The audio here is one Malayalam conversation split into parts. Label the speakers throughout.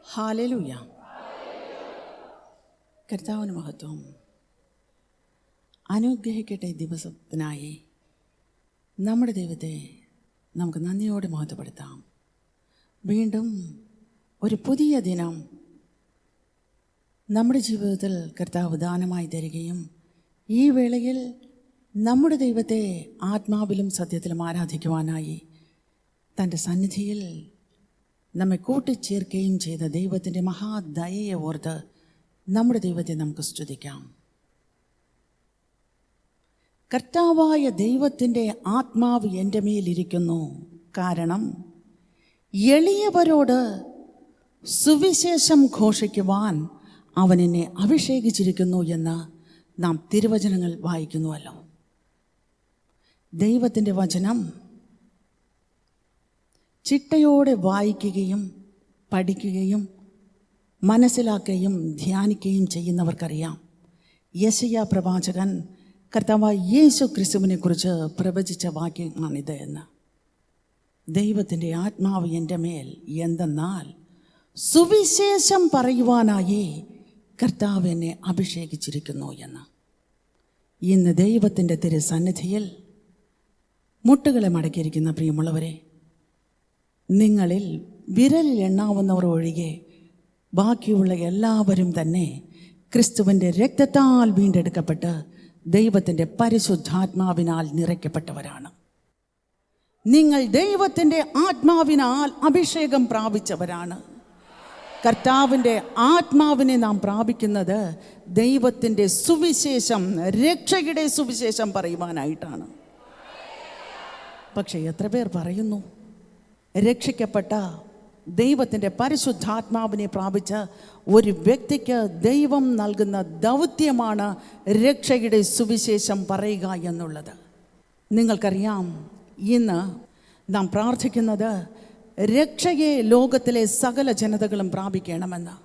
Speaker 1: ഹല്ലേലൂയ. കർത്താവിന് മഹത്വം. അനുഗ്രഹിക്കട്ടെ ദിവസത്തിനായി നമ്മുടെ ദൈവത്തെ നമുക്ക് നന്ദിയോടെ മഹത്വപ്പെടുത്താം. വീണ്ടും ഒരു പുതിയ ദിനം നമ്മുടെ ജീവിതത്തിൽ കർത്താവ് ദാനമായി തരികയും ഈ വേളയിൽ നമ്മുടെ ദൈവത്തെ ആത്മാവിലും സത്യത്തിലും ആരാധിക്കുവാനായി തൻ്റെ സന്നിധിയിൽ നമ്മെ കൂട്ടിച്ചേർക്കുകയും ചെയ്ത ദൈവത്തിൻ്റെ മഹാദയയെ ഓർത്ത് നമ്മുടെ ദൈവത്തെ നമുക്ക് സ്തുതിക്കാം. കർത്താവായ ദൈവത്തിൻ്റെ ആത്മാവ് എൻ്റെ മേലിരിക്കുന്നു, കാരണം എളിയവരോട് സുവിശേഷം ഘോഷിക്കുവാൻ അവൻ എന്നെ അഭിഷേകിച്ചിരിക്കുന്നു എന്ന് നാം തിരുവചനങ്ങൾ വായിക്കുന്നുവല്ലോ. ദൈവത്തിൻ്റെ വചനം ചിട്ടയോടെ വായിക്കുകയും പഠിക്കുകയും മനസ്സിലാക്കുകയും ധ്യാനിക്കുകയും ചെയ്യുന്നവർക്കറിയാം, യെശയ്യാ പ്രവാചകൻ കർത്താവായ യേശു ക്രിസ്തുവിനെ കുറിച്ച് പ്രവചിച്ച വാക്യമാണിത് എന്ന്. ദൈവത്തിൻ്റെ ആത്മാവ് എൻ്റെ മേൽ, എന്തെന്നാൽ സുവിശേഷം പറയുവാനായി കർത്താവ് എന്നെ അഭിഷേകിച്ചിരിക്കുന്നു എന്ന്. ഇന്ന് ദൈവത്തിൻ്റെ തിരുസന്നിധിയിൽ മുട്ടുകളെ മടക്കിയിരിക്കുന്ന പ്രിയമുള്ളവരെ, നിങ്ങളിൽ വിരലിൽ എണ്ണാവുന്നവർ ഒഴികെ ബാക്കിയുള്ള എല്ലാവരും തന്നെ ക്രിസ്തുവിൻ്റെ രക്തത്താൽ വീണ്ടെടുക്കപ്പെട്ട് ദൈവത്തിൻ്റെ പരിശുദ്ധാത്മാവിനാൽ നിറയ്ക്കപ്പെട്ടവരാണ്. നിങ്ങൾ ദൈവത്തിൻ്റെ ആത്മാവിനാൽ അഭിഷേകം പ്രാപിച്ചവരാണ്. കർത്താവിൻ്റെ ആത്മാവിനെ നാം പ്രാപിക്കുന്നത് ദൈവത്തിൻ്റെ സുവിശേഷം, രക്ഷയുടെ സുവിശേഷം പറയുവാനായിട്ടാണ്. പക്ഷേ എത്ര പേർ പറയുന്നു രക്ഷിക്കപ്പെട്ട ദൈവത്തിൻ്റെ പരിശുദ്ധാത്മാവിനെ പ്രാപിച്ച ഒരു വ്യക്തിക്ക് ദൈവം നൽകുന്ന ദൗത്യമാണ് രക്ഷയുടെ സുവിശേഷം പറയുക എന്നുള്ളത്? നിങ്ങൾക്കറിയാം, ഇന്ന് നാം പ്രാർത്ഥിക്കുന്നത് രക്ഷയെ ലോകത്തിലെ സകല ജനതകളും പ്രാപിക്കണമെന്ന്.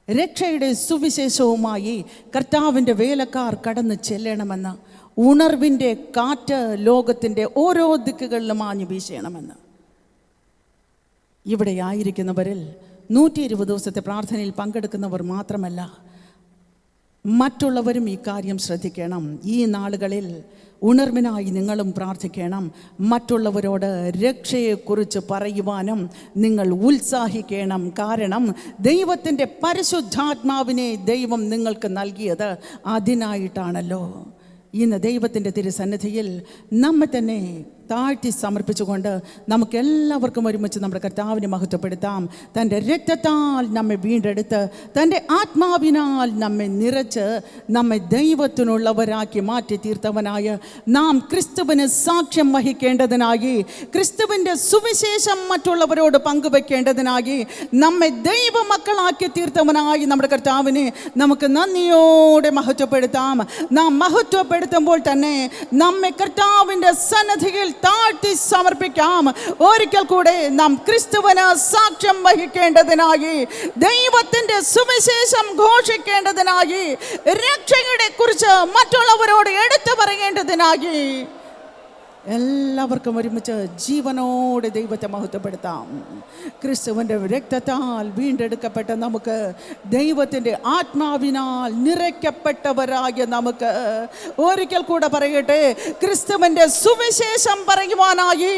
Speaker 1: രക്ഷയുടെ സുവിശേഷവുമായി കർത്താവിൻ്റെ വേലക്കാർ കടന്നു ചെല്ലണമെന്ന്. ഉണർവിൻ്റെ കാറ്റ് ലോകത്തിൻ്റെ ഓരോ ദിക്കുകളിലും ആഞ്ഞു വീശണമെന്ന്. ഇവിടെ ആയിരിക്കുന്നവരിൽ 120 ദിവസത്തെ പ്രാർത്ഥനയിൽ പങ്കെടുക്കുന്നവർ മാത്രമല്ല, മറ്റുള്ളവരും ഈ കാര്യം ശ്രദ്ധിക്കണം. ഈ നാളുകളിൽ ഉണർവിനായി നിങ്ങളും പ്രാർത്ഥിക്കണം. മറ്റുള്ളവരോട് രക്ഷയെക്കുറിച്ച് പറയുവാനും നിങ്ങൾ ഉത്സാഹിക്കണം. കാരണം ദൈവത്തിൻ്റെ പരിശുദ്ധാത്മാവിനെ ദൈവം നിങ്ങൾക്ക് നൽകിയത് അതിനായിട്ടാണല്ലോ. ഇന്ന് ദൈവത്തിൻ്റെ തിരുസന്നിധിയിൽ നമ്മെ തന്നെ താഴ്ത്തി സമർപ്പിച്ചുകൊണ്ട് നമുക്കെല്ലാവർക്കും ഒരുമിച്ച് നമ്മുടെ കർത്താവിനെ മഹത്വപ്പെടുത്താം. തൻ്റെ രക്തത്താൽ നമ്മെ വീണ്ടെടുത്ത് തൻ്റെ ആത്മാവിനാൽ നമ്മെ നിറച്ച് നമ്മെ ദൈവത്തിനുള്ളവരാക്കി മാറ്റി തീർത്തവനായ നാം ക്രിസ്തുവിന് സാക്ഷ്യം വഹിക്കേണ്ടതിനായി, ക്രിസ്തുവിൻ്റെ സുവിശേഷം മറ്റുള്ളവരോട് പങ്കുവെക്കേണ്ടതിനായി നമ്മെ ദൈവമക്കളാക്കി തീർത്തവനായി നമ്മുടെ കർത്താവിനെ നമുക്ക് നന്ദിയോടെ മഹത്വപ്പെടുത്താം. നാം മഹത്വപ്പെടുത്തുമ്പോൾ തന്നെ നമ്മെ കർത്താവിൻ്റെ സന്നിധിയിൽ താഴ്ത്തി സമർപ്പിക്കാം. ഒരിക്കൽ കൂടെ നാം ക്രിസ്തുവിന് സാക്ഷ്യം വഹിക്കേണ്ടതിനായി, ദൈവത്തിൻ്റെ സുവിശേഷം ഘോഷിക്കേണ്ടതിനായി, രക്ഷയുടെ കുറിച്ച് മറ്റുള്ളവരോട് എടുത്തു പറയേണ്ടതിനായി എല്ലാവർക്കും ഒരുമിച്ച് ജീവനോടെ ദൈവത്തെ മഹത്വപ്പെടുത്താം. ക്രിസ്തുവിൻ്റെ രക്തത്താൽ വീണ്ടെടുക്കപ്പെട്ട നമുക്ക്, ദൈവത്തിൻ്റെ ആത്മാവിനാൽ നിറയ്ക്കപ്പെട്ടവരായ നമുക്ക്, ഒരിക്കൽ കൂടെ പറയട്ടെ, ക്രിസ്തുവിൻ്റെ സുവിശേഷം പറയുവാനായി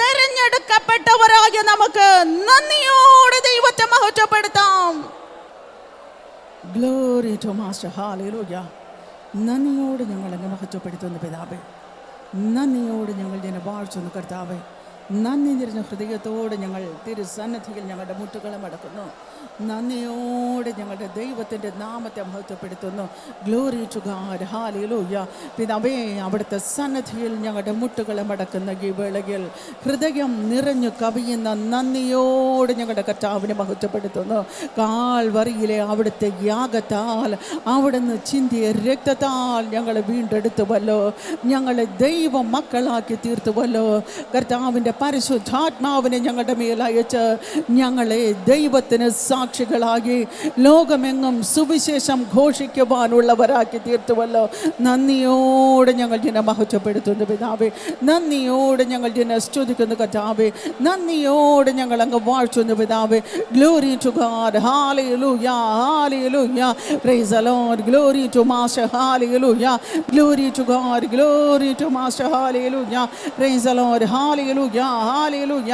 Speaker 1: തെരഞ്ഞെടുക്കപ്പെട്ടവരായ നമുക്ക് നന്ദിയോടെ ദൈവത്തെ മഹത്വപ്പെടുത്താം. Glory to master. ഹല്ലേലൂയ. നന്ദിയോട് ഞങ്ങൾ എന്നെ മഹത്വപ്പെടുത്തുന്നു പിതാവേ. നന്ദിയോട് ഞങ്ങൾ ഇതിനെ വാഴ്ത്തുന്നു കർത്താവേ. നന്ദി നിറഞ്ഞ ഹൃദയത്തോട് ഞങ്ങൾ തിരുസന്നിധിയിൽ ഞങ്ങളുടെ മുട്ടുകളെ മടക്കുന്നു. നന്ദിയോടെ ഞങ്ങളുടെ ദൈവത്തിൻ്റെ നാമത്തെ മഹത്വപ്പെടുത്തുന്നു. Glory to God. ഹല്ലേലൂയ. പിതാവേ, അവിടുത്തെ സന്നിധിയിൽ ഞങ്ങളുടെ മുട്ടുകളെ മടക്കുന്ന ഈ വേളയിൽ ഹൃദയം നിറഞ്ഞു കവിയുന്ന നന്ദിയോടെ ഞങ്ങളുടെ കർത്താവിനെ മഹത്വപ്പെടുത്തുന്നു. കാൽവറിയിലെ അവിടുത്തെ യാഗത്താൽ, അവിടുന്ന് ചിന്തിയ രക്തത്താൽ ഞങ്ങളെ വീണ്ടെടുത്തുവല്ലോ, ഞങ്ങളെ ദൈവ മക്കളാക്കി തീർത്തുവല്ലോ. കർത്താവിൻ്റെ പരിശുദ്ധാത്മാവിനെ ഞങ്ങളുടെ മേൽ അയച്ച് ഞങ്ങളെ ദൈവത്തിന് സാക്ഷികളാകി ലോകമെങ്ങും സുവിശേഷം ഘോഷിക്കുവാനുള്ളവരാക്കി തീർത്തുവല്ലോ. നന്ദിയോടെ ഞങ്ങൾ ഇതിനെ മഹത്വപ്പെടുത്തുന്നു പിതാവേ. നന്ദിയോടെ ഞങ്ങൾ ഇതിനെ സ്തുതിക്കുന്നു കർത്താവേ. നന്ദിയോടെ ഞങ്ങൾ അങ്ങ് വാഴ്ത്തുന്നു പിതാവേ. Glory to God. ഹല്ലേലൂയ, ഹല്ലേലൂയ. Praise the Lord. Glory to master. ഹല്ലേലൂയ. Glory to God. Glory to master. ഹല്ലേലൂയ. Praise the Lord. ഹല്ലേലൂയ, ഹല്ലേലൂയ.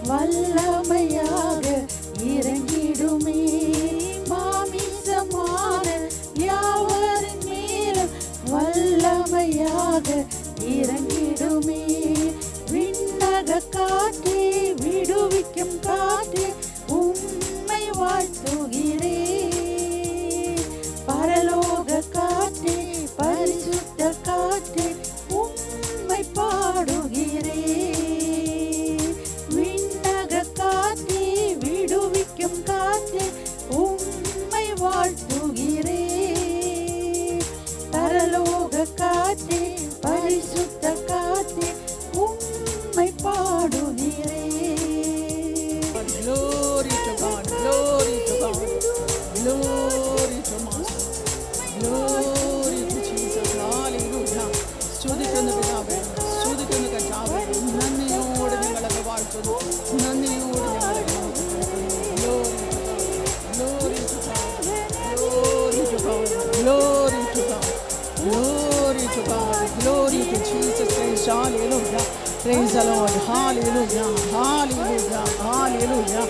Speaker 2: வல்லமைய
Speaker 1: Praise the Lord. Hallelujah. Hallelujah. Hallelujah.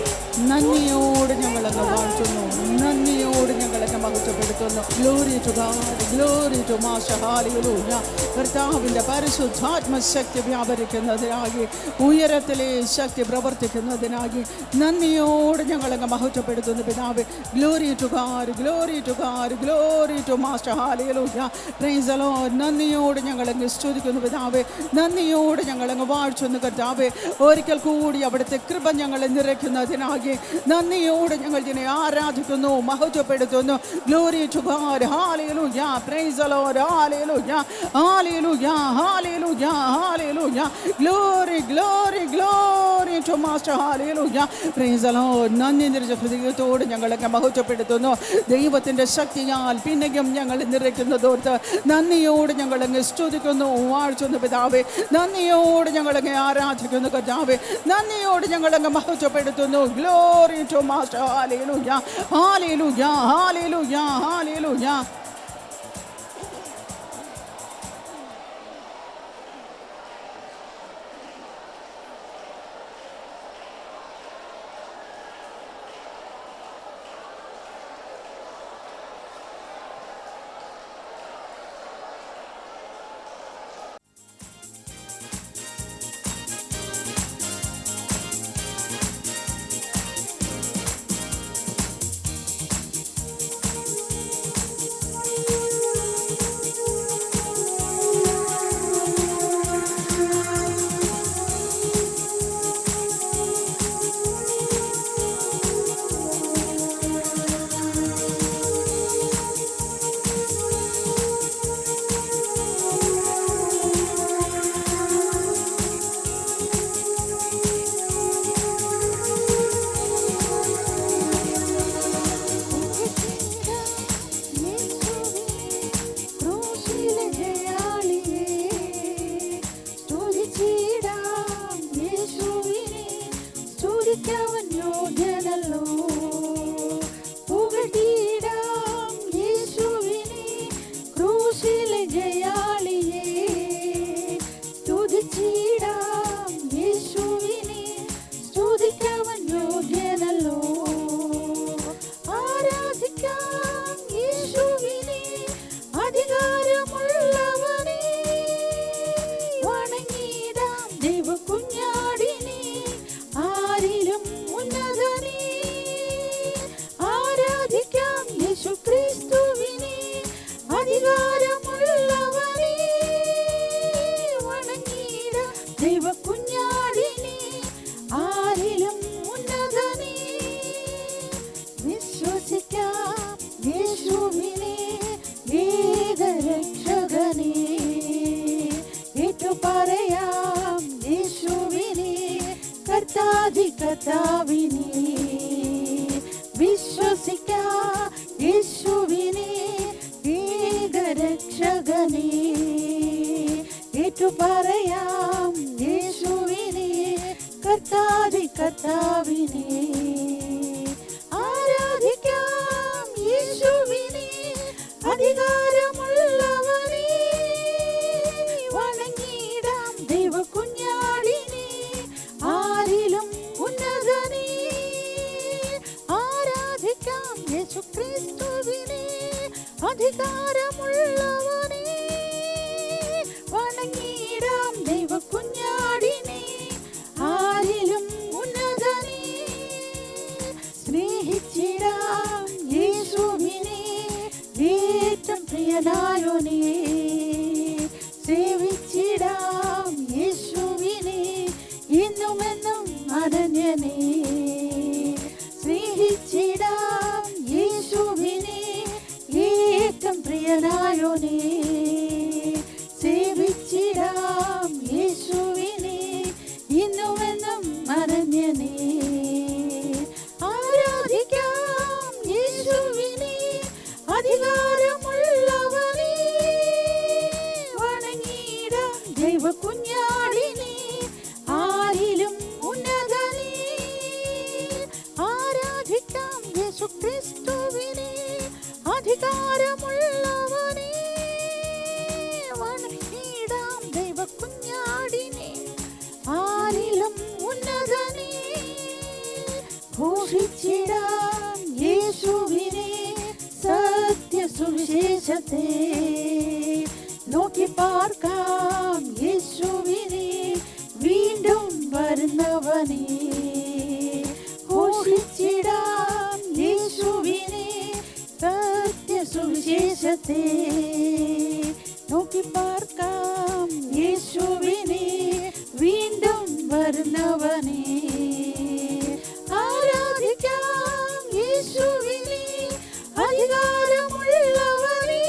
Speaker 1: നന്ദിയോട് ഞങ്ങളങ്ങ് വാഴ്ത്തുന്നു, നന്ദിയോട് ഞങ്ങളങ്ങ് മഹത്വപ്പെടുത്തുന്നു. Glory to God, glory to master. ഹല്ലേലൂയ. കർത്താവിൻ്റെ പരിശുദ്ധാത്മശക്തി വ്യാപരിക്കുന്നതിനായി, ഉയരത്തിലെ ശക്തി പ്രവർത്തിക്കുന്നതിനായി നന്ദിയോട് ഞങ്ങളങ്ങ് മഹത്വപ്പെടുത്തുന്നു പിതാവേ. Glory to God, glory to God, glory to master. ഹല്ലേലൂയ. Praise the Lord. നന്ദിയോട് ഞങ്ങളങ്ങ് സ്തുതിക്കുന്നു പിതാവേ, നന്ദിയോട് ഞങ്ങളങ്ങ് വാഴ്ത്തുന്നു കർത്താവേ. ഒരിക്കൽ കൂടി അവിടുത്തെ കൃപ ഞങ്ങളെ നിറയ്ക്കുന്നതിനായി നന്ദിയോട് ഞങ്ങൾ ഇതിനെ ആരാധിക്കുന്നു, മഹത്വപ്പെടുത്തുന്നു. Glory to God. ഹല്ലേലൂയ. Praise the Lord. ഹല്ലേലൂയ. ഹല്ലേലൂയ. ഹല്ലേലൂയ. ഹല്ലേലൂയ. Glory glory glory to master. ഹല്ലേലൂയ. Praise the Lord. നന്ദി നിറഞ്ഞ ഹൃദയത്തോട് ഞങ്ങളൊക്കെ മഹത്വപ്പെടുത്തുന്നു. ദൈവത്തിൻ്റെ ശക്തിയാൽ പിന്നെയും ഞങ്ങൾ നിറയ്ക്കുന്നതോർത്ത് നന്ദിയോട് ഞങ്ങളങ്ങ് സ്തുതിക്കുന്നു, വാഴ്ത്തുന്നു പിതാവേ. നന്ദിയോട് ഞങ്ങളങ്ങ് ആരാധിക്കുന്നു കർത്താവേ. നന്ദിയോട് ഞങ്ങളങ്ങ് മഹത്വപ്പെടുത്തുന്നു. Glory to Master. Hallelujah. Hallelujah. Hallelujah. Hallelujah.
Speaker 2: ഘോഷിച്ചിടാം യേശുവിനെ സത്യസുവിശേഷത്തെ, നോക്കി പാർക്കാം യേശുവിനെ വീണ്ടും വരുന്നവനെ. ഘോഷിച്ചിടാം യേശുവിനെ സത്യസുവിശേഷത്തെ, നോക്കി പാർക്കാം യേശുവിനെ വീണ്ടും വരുന്നവനെ. ആരാധിക്കാം യേശുവിനെ അധികാരമുള്ളവനെ,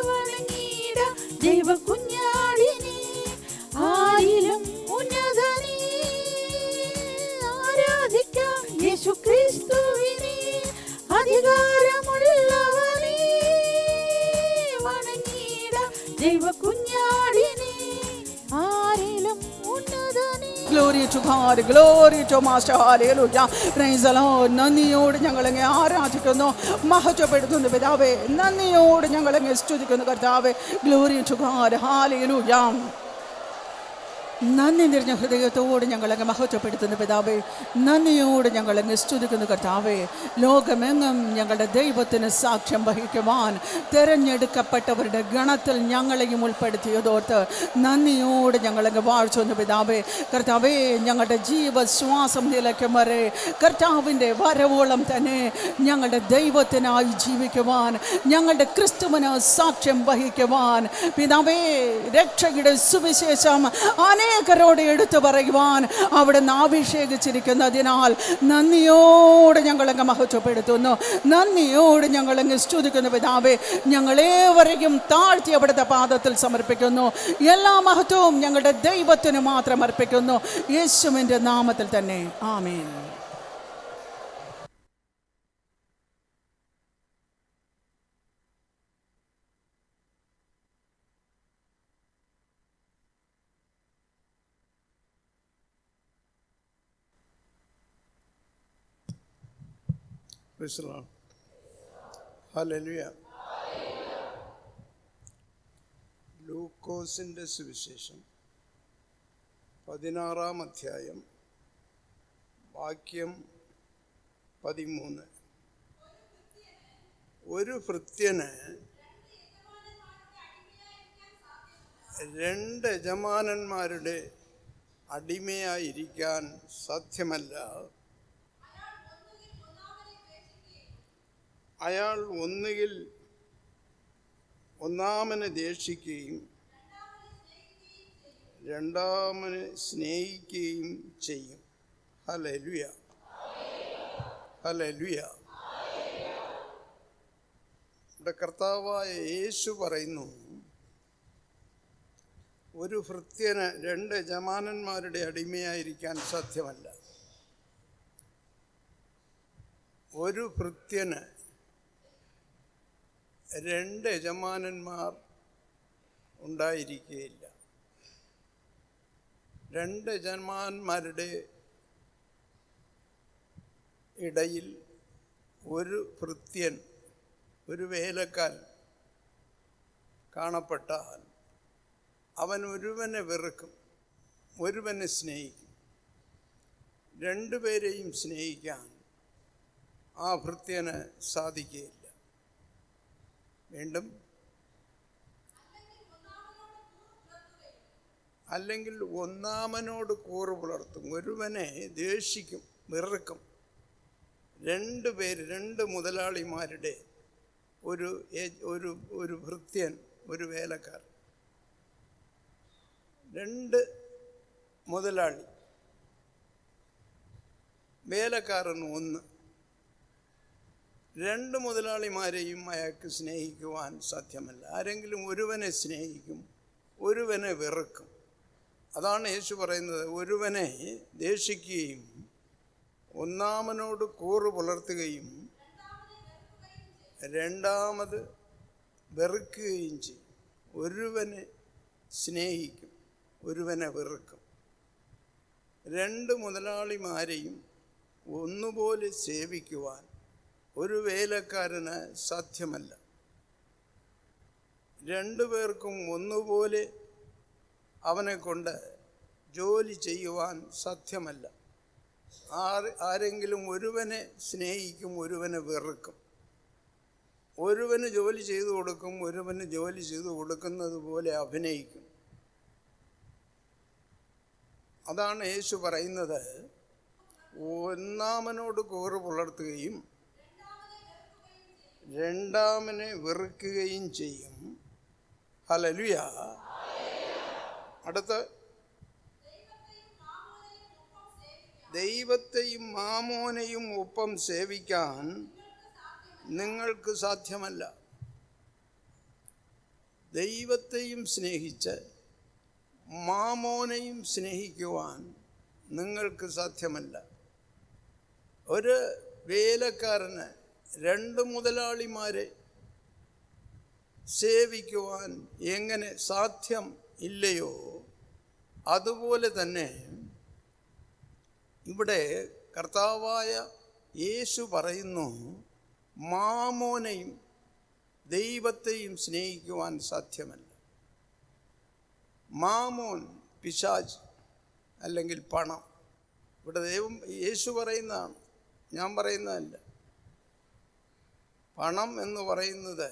Speaker 2: വണങ്ങിടാം ദൈവകുഞ്ഞാടിനെ ആരിലും ഉന്നതനെ. ആരാധിക്കാം യേശുക്രിസ്തുവിനെ അധികാരമുള്ളവനെ, വണങ്ങിടാം ദൈവകുഞ്ഞാടിനെ ആരിലും ഉന്നതനെ.
Speaker 1: Glory to God, glory to Master, hallelujah. Praise the Lord. നന്ദിയോട് ഞങ്ങളങ്ങെ ആരാധിക്കുന്നു, മഹത്വപ്പെടുത്തുന്നു പിതാവേ. നന്ദിയോട് ഞങ്ങളങ്ങെ സ്തുതിക്കുന്നു കർത്താവേ. Glory to God, hallelujah. നന്ദി നിറഞ്ഞ ഹൃദയത്തോട് ഞങ്ങളങ്ങ് മഹത്വപ്പെടുത്തുന്ന പിതാവേ. നന്ദിയോട് ഞങ്ങളങ്ങ് സ്തുതിക്കുന്ന കർത്താവേ. ലോകമെങ്ങും ഞങ്ങളുടെ ദൈവത്തിന് സാക്ഷ്യം വഹിക്കുവാൻ തിരഞ്ഞെടുക്കപ്പെട്ടവരുടെ ഗണത്തിൽ ഞങ്ങളെയും ഉൾപ്പെടുത്തിയതോർത്ത് നന്ദിയോട് ഞങ്ങളങ്ങ് വാഴ്ചൊന്നു പിതാവേ. കർത്താവേ, ഞങ്ങളുടെ ജീവശ്വാസം നിലയ്ക്കും വരെ കർത്താവിൻ്റെ വരവോളം തന്നെ ഞങ്ങളുടെ ദൈവത്തിനായി ജീവിക്കുവാൻ, ഞങ്ങളുടെ ക്രിസ്തുവിന് സാക്ഷ്യം വഹിക്കുവാൻ പിതാവേ, രക്ഷയുടെ സുവിശേഷം അനേകരോട് എടുത്തു പറയുവാൻ അവിടുന്ന് അഭിഷേകിച്ചിരിക്കുന്നതിനാൽ നന്ദിയോട് ഞങ്ങളങ്ങ് മഹത്വപ്പെടുത്തുന്നു, നന്ദിയോട് ഞങ്ങളങ്ങ് സ്തുതിക്കുന്നു പിതാവേ. ഞങ്ങളേവരെയും താഴ്ത്തി അവിടുത്തെ പാദത്തിൽ സമർപ്പിക്കുന്നു. എല്ലാ മഹത്വവും ഞങ്ങളുടെ ദൈവത്തിന് മാത്രം അർപ്പിക്കുന്നു, യേശുവിൻ്റെ നാമത്തിൽ തന്നെ. ആമേൻ.
Speaker 3: ഹല്ലേലൂയ. ലൂക്കോസിൻ്റെ സുവിശേഷം 16-ാം അധ്യായം വാക്യം 13. ഒരു ഭൃത്യന് 2 യജമാനന്മാരുടെ അടിമയായിരിക്കാൻ സാധ്യമല്ല. അയാൾ ഒന്നുകിൽ ഒന്നാമനെ ദേഷിക്കുകയും രണ്ടാമനെ സ്നേഹിക്കുകയും ചെയ്യും. Hallelujah, hallelujah. ഇവിടെ കർത്താവായ യേശു പറയുന്നു, ഒരു ഭൃത്യന് 2 യജമാനന്മാരുടെ അടിമയായിരിക്കാൻ സാധ്യമല്ല. ഒരു ഭൃത്യന് 2 യജമാനന്മാർ ഉണ്ടായിരിക്കുകയില്ല. 2 യജമാനന്മാരുടെ ഇടയിൽ ഒരു ഭൃത്യൻ, ഒരു വേലക്കാരൻ കാണപ്പെട്ടാൽ അവൻ ഒരുവനെ വെറുക്കും, ഒരുവനെ സ്നേഹിക്കും. 2 പേരെയും സ്നേഹിക്കാൻ ആ ഭൃത്യന് സാധിക്കുകയില്ല. വീണ്ടും, അല്ലെങ്കിൽ ഒന്നാമനോട് കൂറ് പുലർത്തും, ഒരുവനെ ദേഷിക്കും, വെറുക്കും. 2 പേര്, 2 മുതലാളിമാരുടെ ഒരു ഭൃത്യൻ, ഒരു വേലക്കാരൻ. 2 മുതലാളി, വേലക്കാരൻ 1. 2 മുതലാളിമാരെയും അയാൾക്ക് സ്നേഹിക്കുവാൻ സാധ്യമല്ല. ആരെങ്കിലും ഒരുവനെ സ്നേഹിക്കും, ഒരുവനെ വെറുക്കും. അതാണ് യേശു പറയുന്നത്, ഒരുവനെ ദേഷിക്കുകയും ഒന്നാമനോട് കൂറ് പുലർത്തുകയും രണ്ടാമത് വെറുക്കുകയും ചെയ്യും. ഒരുവനെ സ്നേഹിക്കും, ഒരുവനെ വെറുക്കും. 2 മുതലാളിമാരെയും ഒന്നുപോലെ സേവിക്കുവാൻ ഒരു വേലക്കാരന് സാധ്യമല്ല. 2 പേർക്കും ഒന്നുപോലെ അവനെ കൊണ്ട് ജോലി ചെയ്യുവാൻ സാധ്യമല്ല. ആരെങ്കിലും ഒരുവനെ സ്നേഹിക്കും, ഒരുവനെ വെറുക്കും. ഒരുവന് ജോലി ചെയ്തു കൊടുക്കും, ഒരുവന് ജോലി ചെയ്തു കൊടുക്കുന്നത് പോലെ അഭിനയിക്കും. അതാണ് യേശു പറയുന്നത്, ഒന്നാമനോട് കൂറ് പുലർത്തുകയും രണ്ടാമനെ വെറുക്കുകയും ചെയ്യും. ഹല്ലേലൂയ. അടുത്ത, ദൈവത്തെയും മാമോനെയും ഒപ്പം സേവിക്കാൻ നിങ്ങൾക്ക് സാധ്യമല്ല. ദൈവത്തെയും സ്നേഹിച്ച് മാമോനെയും സ്നേഹിക്കുവാൻ നിങ്ങൾക്ക് സാധ്യമല്ല. ഒരു വേലക്കാരന് രണ്ട് മുതലാളിമാരെ സേവിക്കുവാൻ എങ്ങനെ സാധ്യം ഇല്ലയോ, അതുപോലെ തന്നെ ഇവിടെ കർത്താവായ യേശു പറയുന്നു, മാമോനെയും ദൈവത്തെയും സ്നേഹിക്കുവാൻ സാധ്യമല്ല. മാമോൻ പിശാച് അല്ലെങ്കിൽ പണം. ഇവിടെ യേശു പറയുന്നതാണ്, ഞാൻ പറയുന്നതല്ല. പണം എന്ന് പറയുന്നത്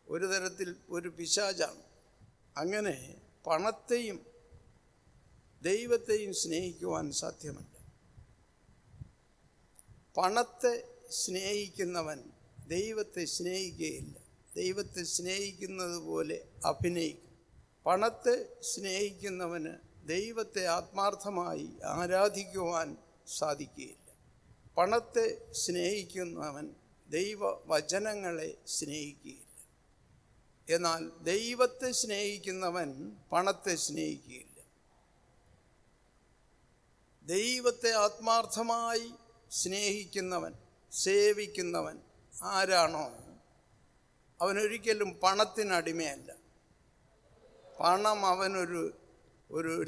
Speaker 3: ഒരു തരത്തിൽ ഒരു പിശാചാണ്. അങ്ങനെ പണത്തെയും ദൈവത്തെയും സ്നേഹിക്കുവാൻ സാധ്യമല്ല. പണത്തെ സ്നേഹിക്കുന്നവൻ ദൈവത്തെ സ്നേഹിക്കുകയില്ല. ദൈവത്തെ സ്നേഹിക്കുന്നത് പോലെ അഭിനയിക്കും. പണത്തെ സ്നേഹിക്കുന്നവന് ദൈവത്തെ ആത്മാർത്ഥമായി ആരാധിക്കുവാൻ സാധിക്കുകയില്ല. പണത്തെ സ്നേഹിക്കുന്നവൻ ദൈവവചനങ്ങളെ സ്നേഹിക്കുകയില്ല. എന്നാൽ ദൈവത്തെ സ്നേഹിക്കുന്നവൻ പണത്തെ സ്നേഹിക്കുകയില്ല. ദൈവത്തെ ആത്മാർത്ഥമായി സ്നേഹിക്കുന്നവൻ, സേവിക്കുന്നവൻ ആരാണോ, അവനൊരിക്കലും പണത്തിനടിമയല്ല. പണം അവനൊരു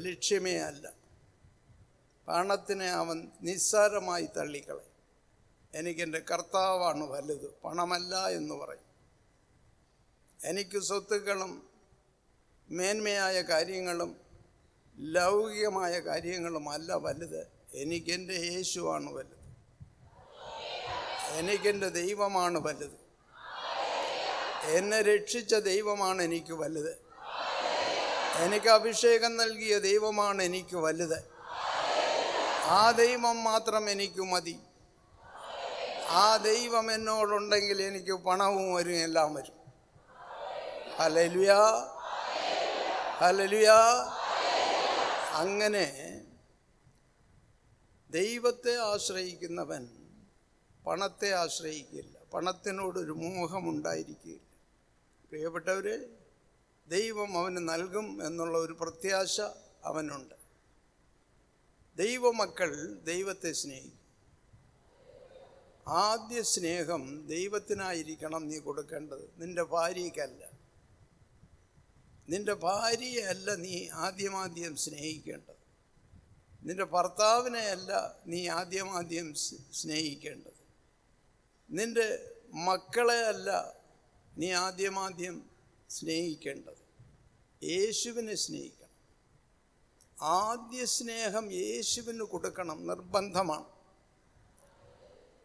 Speaker 3: ലക്ഷ്യമേ അല്ല. പണത്തിനെ അവൻ നിസ്സാരമായി തള്ളിക്കളയും. എനിക്കെൻ്റെ കർത്താവാണ് വലുത്, പണമല്ല എന്ന് പറയും. എനിക്ക് സ്വത്തുക്കളും മേന്മയായ കാര്യങ്ങളും ലൗകികമായ കാര്യങ്ങളുമല്ല വലുത്, എനിക്കെൻ്റെ യേശുവാണ് വലുത്, എനിക്കെൻ്റെ ദൈവമാണ് വലുത്, എന്നെ രക്ഷിച്ച ദൈവമാണ് എനിക്ക് വലുത്, എനിക്ക് അഭിഷേകം നൽകിയ ദൈവമാണ് എനിക്ക് വലുത്. ആ ദൈവം മാത്രം എനിക്ക് മതി. ആ ദൈവം എന്നോടുണ്ടെങ്കിൽ എനിക്ക് പണവും വരും, എല്ലാം വരും. Hallelujah, hallelujah. അങ്ങനെ ദൈവത്തെ ആശ്രയിക്കുന്നവൻ പണത്തെ ആശ്രയിക്കില്ല. പണത്തിനോടൊരു മോഹമുണ്ടായിരിക്കുകയില്ല. പ്രിയപ്പെട്ടവരെ, ദൈവം അവന് നൽകും എന്നുള്ള ഒരു പ്രത്യാശ അവനുണ്ട്. ദൈവമക്കൾ ദൈവത്തെ സ്നേഹിക്കും. ആദ്യ സ്നേഹം ദൈവത്തിനായിരിക്കണം നീ കൊടുക്കേണ്ടത്, നിൻ്റെ ഭാര്യയ്ക്കല്ല. നിൻ്റെ ഭാര്യയല്ല നീ ആദ്യം സ്നേഹിക്കേണ്ടത്. നിൻ്റെ ഭർത്താവിനെയല്ല നീ ആദ്യം സ്നേഹിക്കേണ്ടത്. നിൻ്റെ മക്കളെ അല്ല നീ ആദ്യം സ്നേഹിക്കേണ്ടത്. യേശുവിനെ സ്നേഹിക്കണം. ആദ്യ സ്നേഹം യേശുവിന് കൊടുക്കണം, നിർബന്ധമാണ്.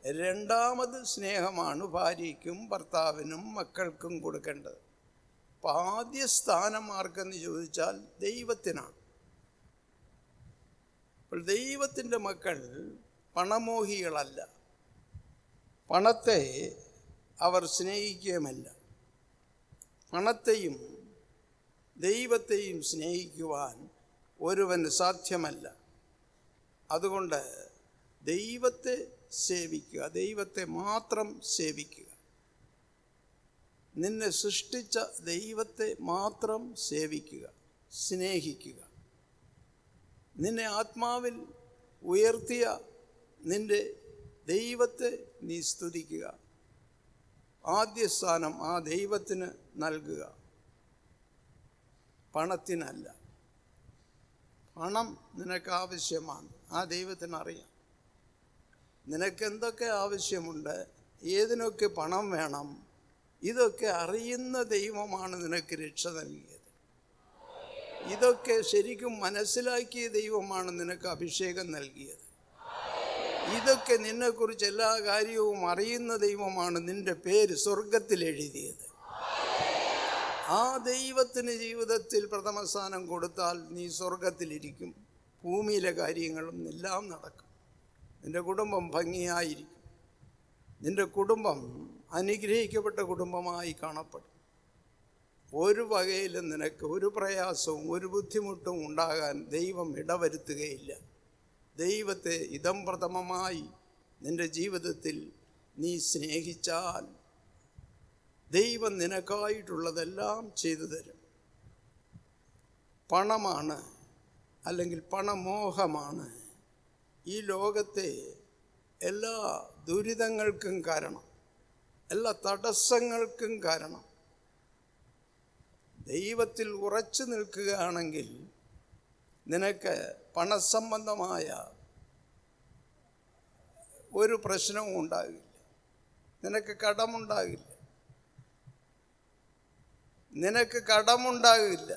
Speaker 3: രണ്ടാമത് സ്നേഹമാണ് ഭാര്യയ്ക്കും ഭർത്താവിനും മക്കൾക്കും കൊടുക്കേണ്ടത്. അപ്പം ആദ്യ സ്ഥാനം ആർക്കെന്ന് ചോദിച്ചാൽ ദൈവത്തിനാണ്. അപ്പോൾ ദൈവത്തിൻ്റെ മക്കൾ പണമോഹികളല്ല. പണത്തെ അവർ സ്നേഹിക്കുകയുമല്ല. പണത്തെയും ദൈവത്തെയും സ്നേഹിക്കുവാൻ ഒരുവന് സാധ്യമല്ല. അതുകൊണ്ട് ദൈവത്തെ സേവിക്കുക, ദൈവത്തെ മാത്രം സേവിക്കുക. നിന്നെ സൃഷ്ടിച്ച ദൈവത്തെ മാത്രം സേവിക്കുക, സ്നേഹിക്കുക. നിന്നെ ആത്മാവിൽ ഉയർത്തിയ നിൻ്റെ ദൈവത്തെ നീ സ്തുതിക്കുക. ആദ്യ സ്ഥാനം ആ ദൈവത്തിന് നൽകുക, പണത്തിനല്ല. പണം നിനക്ക് ആവശ്യമാണ്, ആ ദൈവത്തിനറിയാം. നിനക്കെന്തൊക്കെ ആവശ്യമുണ്ട്, ഏതിനൊക്കെ പണം വേണം, ഇതൊക്കെ അറിയുന്ന ദൈവമാണ് നിനക്ക് രക്ഷ നൽകിയത്. ഇതൊക്കെ ശരിക്കും മനസ്സിലാക്കിയ ദൈവമാണ് നിനക്ക് അഭിഷേകം നൽകിയത്. ഒക്കെ നിന്നെക്കുറിച്ച് എല്ലാ കാര്യവും അറിയുന്ന ദൈവമാണ് നിന്റെ പേര് സ്വർഗത്തിൽ എഴുതിയത്. ആ ദൈവത്തിന് ജീവിതത്തിൽ പ്രഥമ സ്ഥാനം കൊടുത്താൽ നീ സ്വർഗത്തിലിരിക്കും. ഭൂമിയിലെ കാര്യങ്ങളും എല്ലാം നടക്കും. നിൻ്റെ കുടുംബം ഭംഗിയായിരിക്കും. നിൻ്റെ കുടുംബം അനുഗ്രഹിക്കപ്പെട്ട കുടുംബമായി കാണപ്പെടും. ഒരു വകയിലും നിനക്ക് ഒരു പ്രയാസവും ഒരു ബുദ്ധിമുട്ടും ഉണ്ടാകാൻ ദൈവം ഇടവരുത്തുകയില്ല. ദൈവത്തെ ഇദം പ്രഥമമായി നിൻ്റെ ജീവിതത്തിൽ നീ സ്നേഹിച്ചാൽ ദൈവം നിനക്കായിട്ടുള്ളതെല്ലാം ചെയ്തു തരും. പണമാണ് അല്ലെങ്കിൽ പണമോഹമാണ് ഈ ലോകത്തെ എല്ലാ ദുരിതങ്ങൾക്കും കാരണം, എല്ലാ തടസ്സങ്ങൾക്കും കാരണം. ദൈവത്തിൽ ഉറച്ചു നിൽക്കുകയാണെങ്കിൽ നിനക്ക് പണസംബന്ധമായ ഒരു പ്രശ്നവും ഉണ്ടാകില്ല. നിനക്ക് കടമുണ്ടാകില്ല.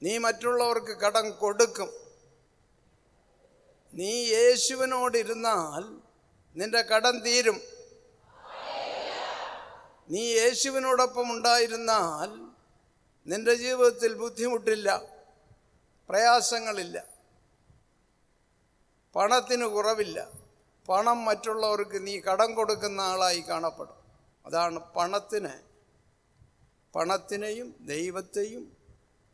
Speaker 3: നീ മറ്റുള്ളവർക്ക് കടം കൊടുക്കും. നീ യേശുവിനോടിരുന്നാൽ നിന്റെ കടം തീരും. നീ യേശുവിനോടൊപ്പം ഉണ്ടായിരുന്നാൽ നിന്റെ ജീവിതത്തിൽ ബുദ്ധിമുട്ടില്ല, പ്രയാസങ്ങളില്ല, പണത്തിന് കുറവില്ല. പണം മറ്റുള്ളവർക്ക് നീ കടം കൊടുക്കുന്ന ആളായി കാണപ്പെടും. അതാണ് പണത്തിനെയും ദൈവത്തെയും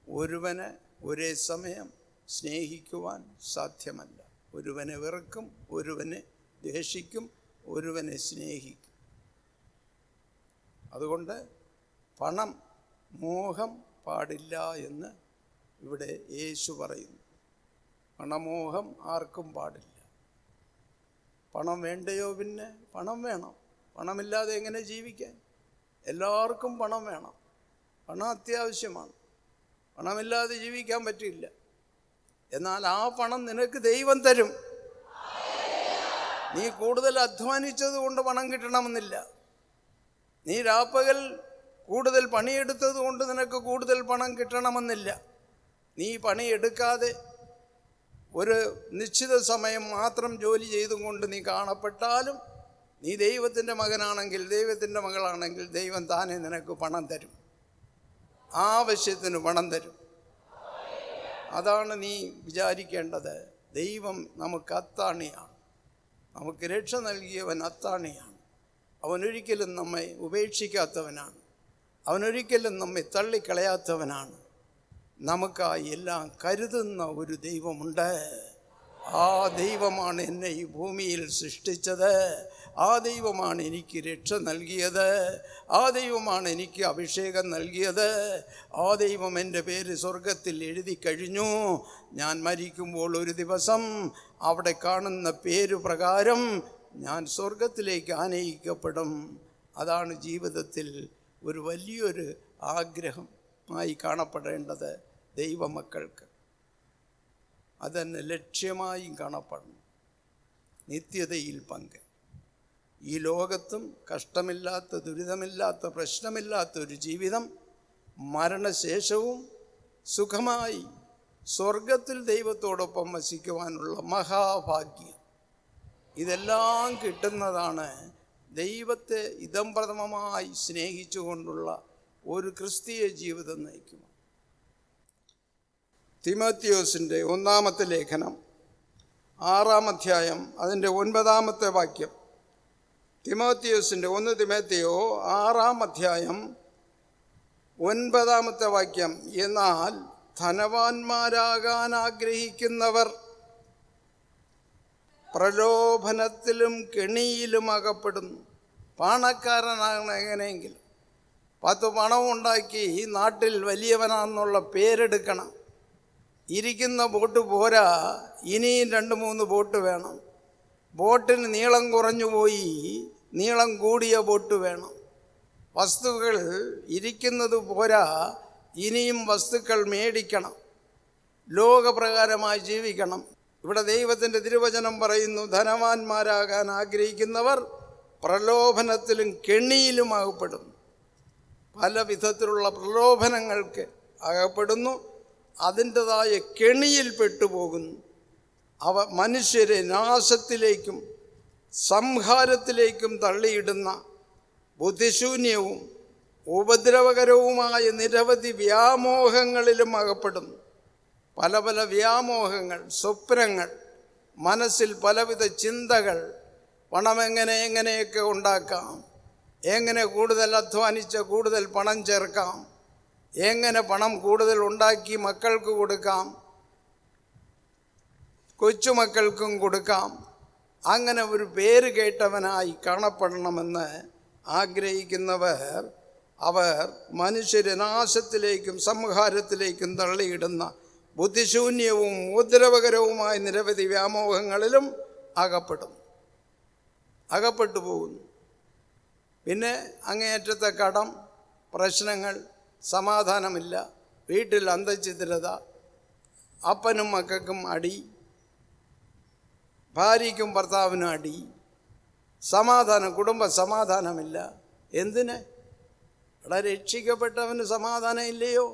Speaker 3: ഒരുവന് ഒരേ സമയം സ്നേഹിക്കുവാൻ സാധ്യമല്ല. ഒരുവനെ വെറുക്കും, ഒരുവനെ ദ്വേഷിക്കും, ഒരുവനെ സ്നേഹിക്കും. അതുകൊണ്ട് പണം മോഹം പാടില്ല എന്ന് ഇവിടെ യേശു പറയുന്നു. പണമോഹം ആർക്കും പാടില്ല. പണം വേണ്ടയോ? പിന്നെ പണം വേണം. പണമില്ലാതെ എങ്ങനെ ജീവിക്കാൻ? എല്ലാവർക്കും പണം വേണം. പണം അത്യാവശ്യമാണ്. പണമില്ലാതെ ജീവിക്കാൻ പറ്റില്ല. എന്നാൽ ആ പണം നിനക്ക് ദൈവം തരും. നീ കൂടുതൽ അധ്വാനിച്ചത് കൊണ്ട് പണം കിട്ടണമെന്നില്ല. നീ രാപ്പകൽ കൂടുതൽ പണിയെടുത്തത് കൊണ്ട് നിനക്ക് കൂടുതൽ പണം കിട്ടണമെന്നില്ല. നീ പണിയെടുക്കാതെ ഒരു നിശ്ചിത സമയം മാത്രം ജോലി ചെയ്തും കൊണ്ട് നീ കാണപ്പെട്ടാലും നീ ദൈവത്തിൻ്റെ മകനാണെങ്കിൽ, ദൈവത്തിൻ്റെ മകളാണെങ്കിൽ ദൈവം താനെ നിനക്ക് പണം തരും. ആവശ്യത്തിന് പണം തരും. അതാണ് നീ വിചാരിക്കേണ്ടത്. ദൈവം നമുക്ക് അത്താണിയാണ്. നമുക്ക് രക്ഷ നൽകിയവൻ അത്താണിയാണ്. അവനൊരിക്കലും നമ്മെ ഉപേക്ഷിക്കാത്തവനാണ്. അവനൊരിക്കലും നമ്മെ തള്ളിക്കളയാത്തവനാണ്. നമുക്കായി എല്ലാം കരുതുന്ന ഒരു ദൈവമുണ്ട്. ആ ദൈവമാണ് എന്നെ ഈ ഭൂമിയിൽ സൃഷ്ടിച്ചത്. ആ ദൈവമാണ് എനിക്ക് രക്ഷ നൽകിയത്. ആ ദൈവമാണ് എനിക്ക് അഭിഷേകം നൽകിയത്. ആ ദൈവം എൻ്റെ പേര് സ്വർഗത്തിൽ എഴുതി കഴിഞ്ഞു. ഞാൻ മരിക്കുമ്പോൾ ഒരു ദിവസം അവിടെ കാണുന്ന പേരു പ്രകാരം ഞാൻ സ്വർഗത്തിലേക്ക് ആനയിക്കപ്പെടും. അതാണ് ജീവിതത്തിൽ ഒരു വലിയൊരു ആഗ്രഹമായി കാണപ്പെടേണ്ടത് ദൈവമക്കൾക്ക്. അതന്നെ ലക്ഷ്യമായും കാണപ്പെടണം. നിത്യതയിൽ പങ്ക്. ഈ ലോകത്തും കഷ്ടമില്ലാത്ത, ദുരിതമില്ലാത്ത, പ്രശ്നമില്ലാത്ത ഒരു ജീവിതം, മരണശേഷവും സുഖമായി സ്വർഗത്തിൽ ദൈവത്തോടൊപ്പം വസിക്കുവാനുള്ള മഹാഭാഗ്യം. ഇതെല്ലാം കിട്ടുന്നതാണ് ദൈവത്തെ ഇദം പ്രഥമമായി സ്നേഹിച്ചുകൊണ്ടുള്ള ഒരു ക്രിസ്തീയ ജീവിതം നയിക്കുക. തിമോത്തിയോസിൻ്റെ 1-ാമത്തെ ലേഖനം 6-ാം അധ്യായം അതിൻ്റെ 9-ാമത്തെ വാക്യം. തിമോത്തിയോസിൻ്റെ 1 തിമോത്തിയോ 6-ാം അധ്യായം 9-ാമത്തെ വാക്യം. എന്നാൽ ധനവാന്മാരാകാൻ ആഗ്രഹിക്കുന്നവർ പ്രലോഭനത്തിലും കെണിയിലും അകപ്പെടുന്നു. പണക്കാരനാകണം എങ്ങനെയെങ്കിലും. 10 പണവും ഉണ്ടാക്കി ഈ നാട്ടിൽ വലിയവനാണെന്നുള്ള പേരെടുക്കണം. ഇരിക്കുന്ന ബോട്ട് പോരാ, ഇനിയും 2-3 ബോട്ട് വേണം. ബോട്ടിന് നീളം കുറഞ്ഞു പോയി, നീളം കൂടിയ ബോട്ട് വേണം. വസ്തുക്കൾ ഇരിക്കുന്നത് പോരാ, ഇനിയും വസ്തുക്കൾ മേടിക്കണം. ലോകപ്രകാരമായി ജീവിക്കണം. ഇവിടെ ദൈവത്തിൻ്റെ തിരുവചനം പറയുന്നു, ധനവാന്മാരാകാൻ ആഗ്രഹിക്കുന്നവർ പ്രലോഭനത്തിലും കെണിയിലും അകപ്പെടുന്നു. പല വിധത്തിലുള്ള പ്രലോഭനങ്ങൾക്ക് അകപ്പെടുന്നു. അതിൻ്റെതായ കെണിയിൽ പെട്ടുപോകുന്നു. മനുഷ്യരെ നാശത്തിലേക്കും സംഹാരത്തിലേക്കും തള്ളിയിടുന്ന ബുദ്ധിശൂന്യവും ഉപദ്രവകരവുമായ നിരവധി വ്യാമോഹങ്ങളിലും അകപ്പെടുന്നു. പല പല വ്യാമോഹങ്ങൾ, സ്വപ്നങ്ങൾ, മനസ്സിൽ പലവിധ ചിന്തകൾ. പണം എങ്ങനെയൊക്കെ ഉണ്ടാക്കാം, എങ്ങനെ കൂടുതൽ അധ്വാനിച്ച് കൂടുതൽ പണം ചേർക്കാം, എങ്ങനെ പണം കൂടുതൽ ഉണ്ടാക്കി മക്കൾക്ക് കൊടുക്കാം, കൊച്ചുമക്കൾക്കും കൊടുക്കാം, അങ്ങനെ ഒരു പേര് കേട്ടവനായി കാണപ്പെടണമെന്ന് ആഗ്രഹിക്കുന്നവർ അവർ മനുഷ്യരെ നാശത്തിലേക്കും സംഹാരത്തിലേക്കും തള്ളിയിടുന്ന ബുദ്ധിശൂന്യവും ഉപദ്രവകരവുമായ നിരവധി വ്യാമോഹങ്ങളിലും അകപ്പെട്ടു പോകുന്നു. പിന്നെ അങ്ങേയറ്റത്തെ കടം, പ്രശ്നങ്ങൾ, സമാധാനമില്ല, വീട്ടിൽ അന്തഃഛിദ്രത, അപ്പനും മക്കൾക്കും അടി, ഭാര്യയ്ക്കും ഭർത്താവിനും അടി, കുടുംബ സമാധാനമില്ല. എന്തിന്? രക്ഷിക്കപ്പെട്ടവന് സമാധാനം ഇല്ലയോ?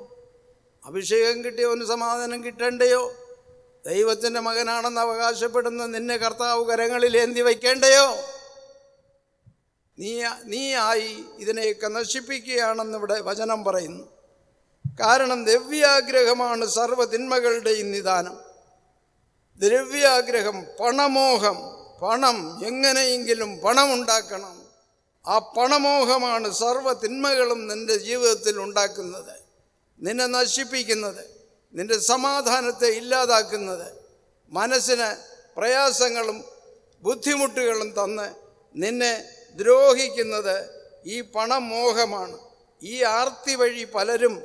Speaker 3: അഭിഷേകം കിട്ടിയവന് സമാധാനം കിട്ടണ്ടയോ? ദൈവത്തിൻ്റെ മകനാണെന്ന് അവകാശപ്പെടുന്ന നിന്നെ കർത്താവ് കരങ്ങളിൽ ഏന്തി വയ്ക്കേണ്ടയോ? നീയായി ഇതിനെയൊക്കെ നശിപ്പിക്കുകയാണെന്ന് ഇവിടെ വചനം പറയുന്നു. കാരണം ദ്രവ്യാഗ്രഹമാണ് സർവ്വതിന്മകളുടെയും നിദാനം. ദ്രവ്യാഗ്രഹം, പണമോഹം, പണം, എങ്ങനെയെങ്കിലും പണമുണ്ടാക്കണം. ആ പണമോഹമാണ് സർവ്വ തിന്മകളും നിൻ്റെ ജീവിതത്തിൽ ഉണ്ടാക്കുന്നത്, നിന്നെ നശിപ്പിക്കുന്നത്, നിൻ്റെ സമാധാനത്തെ ഇല്ലാതാക്കുന്നത്, മനസ്സിന് പ്രയാസങ്ങളും ബുദ്ധിമുട്ടുകളും തന്ന് നിന്നെ ദ്രോഹിക്കുന്നത് ഈ പണമോഹമാണ്. ഈ ആർത്തി വഴി പലരും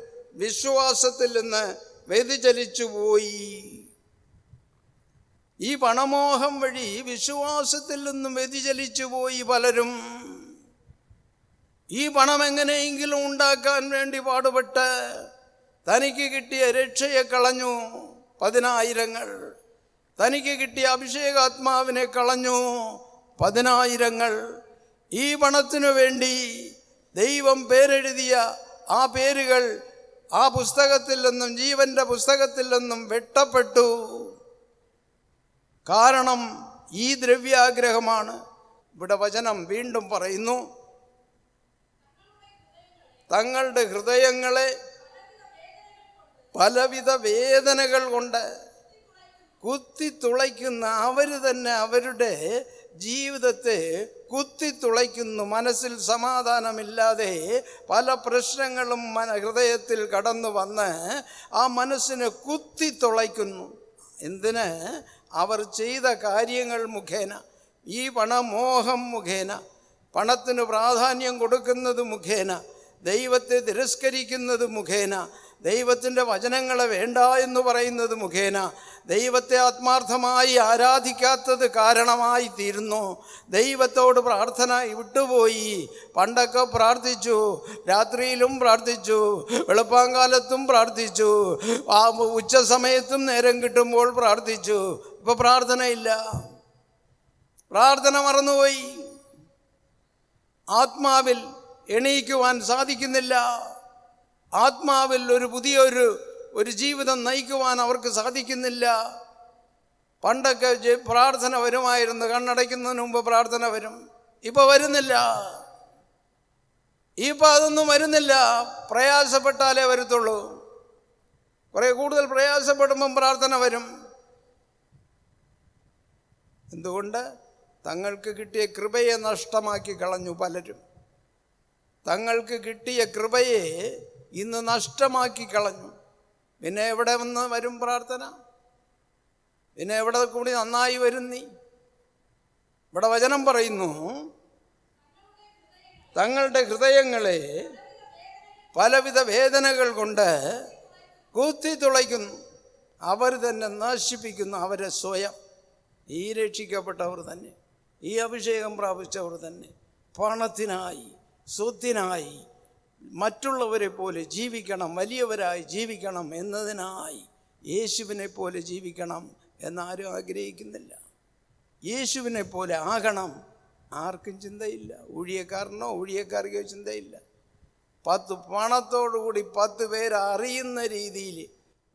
Speaker 3: വിശ്വാസത്തിൽ നിന്ന് വ്യതിചലിച്ചു പോയി. ഈ പണമോഹം വഴി വിശ്വാസത്തിൽ നിന്നും വ്യതിചലിച്ചു പോയി പലരും. ഈ പണം എങ്ങനെയെങ്കിലും ഉണ്ടാക്കാൻ വേണ്ടി പാടുപെട്ട് തനിക്ക് കിട്ടിയ രക്ഷയെ കളഞ്ഞു 10,000. തനിക്ക് കിട്ടിയ അഭിഷേകാത്മാവിനെ കളഞ്ഞു 10,000. ഈ പണത്തിനു വേണ്ടി ദൈവം പേരെഴുതിയ ആ പേരുകൾ ആ പുസ്തകത്തിൽ നിന്നും, ജീവൻ്റെ പുസ്തകത്തിൽ നിന്നും വെട്ടപ്പെട്ടു. കാരണം ഈ ദ്രവ്യാഗ്രഹമാണ്. ഇവിടെ വചനം വീണ്ടും പറയുന്നു, തങ്ങളുടെ ഹൃദയങ്ങളെ പലവിധ വേദനകൾ കൊണ്ട് കുത്തിത്തുളയ്ക്കുന്ന, അവർ തന്നെ അവരുടെ ജീവിതത്തെ കുത്തിത്തുളയ്ക്കുന്നു. മനസ്സിൽ സമാധാനമില്ലാതെ പല പ്രശ്നങ്ങളും ഹൃദയത്തിൽ കടന്നു വന്ന് ആ മനസ്സിനെ കുത്തിത്തുളയ്ക്കുന്നു. എന്തിന്? അവർ ചെയ്ത കാര്യങ്ങൾ മുഖേന, ഈ പണമോഹം മുഖേന, പണത്തിന് പ്രാധാന്യം കൊടുക്കുന്നത് മുഖേന, ദൈവത്തെ തിരസ്കരിക്കുന്നത് മുഖേന, ദൈവത്തിൻ്റെ വചനങ്ങളെ വേണ്ട എന്ന് പറയുന്നത് മുഖേന, ദൈവത്തെ ആത്മാർത്ഥമായി ആരാധിക്കാത്തത് കാരണമായി തീരുന്നു. ദൈവത്തോട് പ്രാർത്ഥന വിട്ടുപോയി. പണ്ടൊക്കെ പ്രാർത്ഥിച്ചു, രാത്രിയിലും പ്രാർത്ഥിച്ചു, വെളുപ്പാങ്കാലത്തും പ്രാർത്ഥിച്ചു, ഉച്ച സമയത്തും നേരം കിട്ടുമ്പോൾ പ്രാർത്ഥിച്ചു. ഇപ്പോൾ പ്രാർത്ഥനയില്ല, പ്രാർത്ഥന മറന്നുപോയി. ആത്മാവിൽ എണീക്കുവാൻ സാധിക്കുന്നില്ല. ആത്മാവിൽ പുതിയൊരു ജീവിതം നയിക്കുവാൻ അവർക്ക് സാധിക്കുന്നില്ല. പണ്ടൊക്കെ പ്രാർത്ഥന വരുമായിരുന്നു, കണ്ണടയ്ക്കുന്നതിന് മുമ്പ് പ്രാർത്ഥന വരും. ഇപ്പോൾ വരുന്നില്ല. ഇപ്പോൾ അതൊന്നും വരുന്നില്ല. പ്രയാസപ്പെട്ടാലേ വരത്തുള്ളൂ. കുറേ കൂടുതൽ പ്രയാസപ്പെടുമ്പം പ്രാർത്ഥന വരും. എന്തുകൊണ്ട്? തങ്ങൾക്ക് കിട്ടിയ കൃപയെ നഷ്ടമാക്കി കളഞ്ഞു പലരും. തങ്ങൾക്ക് കിട്ടിയ കൃപയെ ഇന്ന് നഷ്ടമാക്കി കളഞ്ഞു. പിന്നെ എവിടെ വരും പ്രാർത്ഥന? പിന്നെ എവിടെ കൂടി നന്നായി വരും നീ? ഇവിടെ വചനം പറയുന്നു, തങ്ങളുടെ ഹൃദയങ്ങളെ പലവിധ വേദനകൾ കൊണ്ട് കുത്തിത്തുളയ്ക്കുന്നു. അവർ തന്നെ നശിപ്പിക്കുന്നു അവരെ സ്വയം. ഈ രക്ഷിക്കപ്പെട്ടവർ തന്നെ, ഈ അഭിഷേകം പ്രാപിച്ചവർ തന്നെ പണത്തിനായി, സ്വത്തിനായി, മറ്റുള്ളവരെ പോലെ ജീവിക്കണം, വലിയവരായി ജീവിക്കണം എന്നതിനായി യേശുവിനെ പോലെ ജീവിക്കണം എന്നാരും ആഗ്രഹിക്കുന്നില്ല. യേശുവിനെ പോലെ ആകണം ആർക്കും ചിന്തയില്ല. ഊഴിയക്കാർക്കോ ചിന്തയില്ല. പണത്തോടുകൂടി 10 പേര് അറിയുന്ന രീതിയിൽ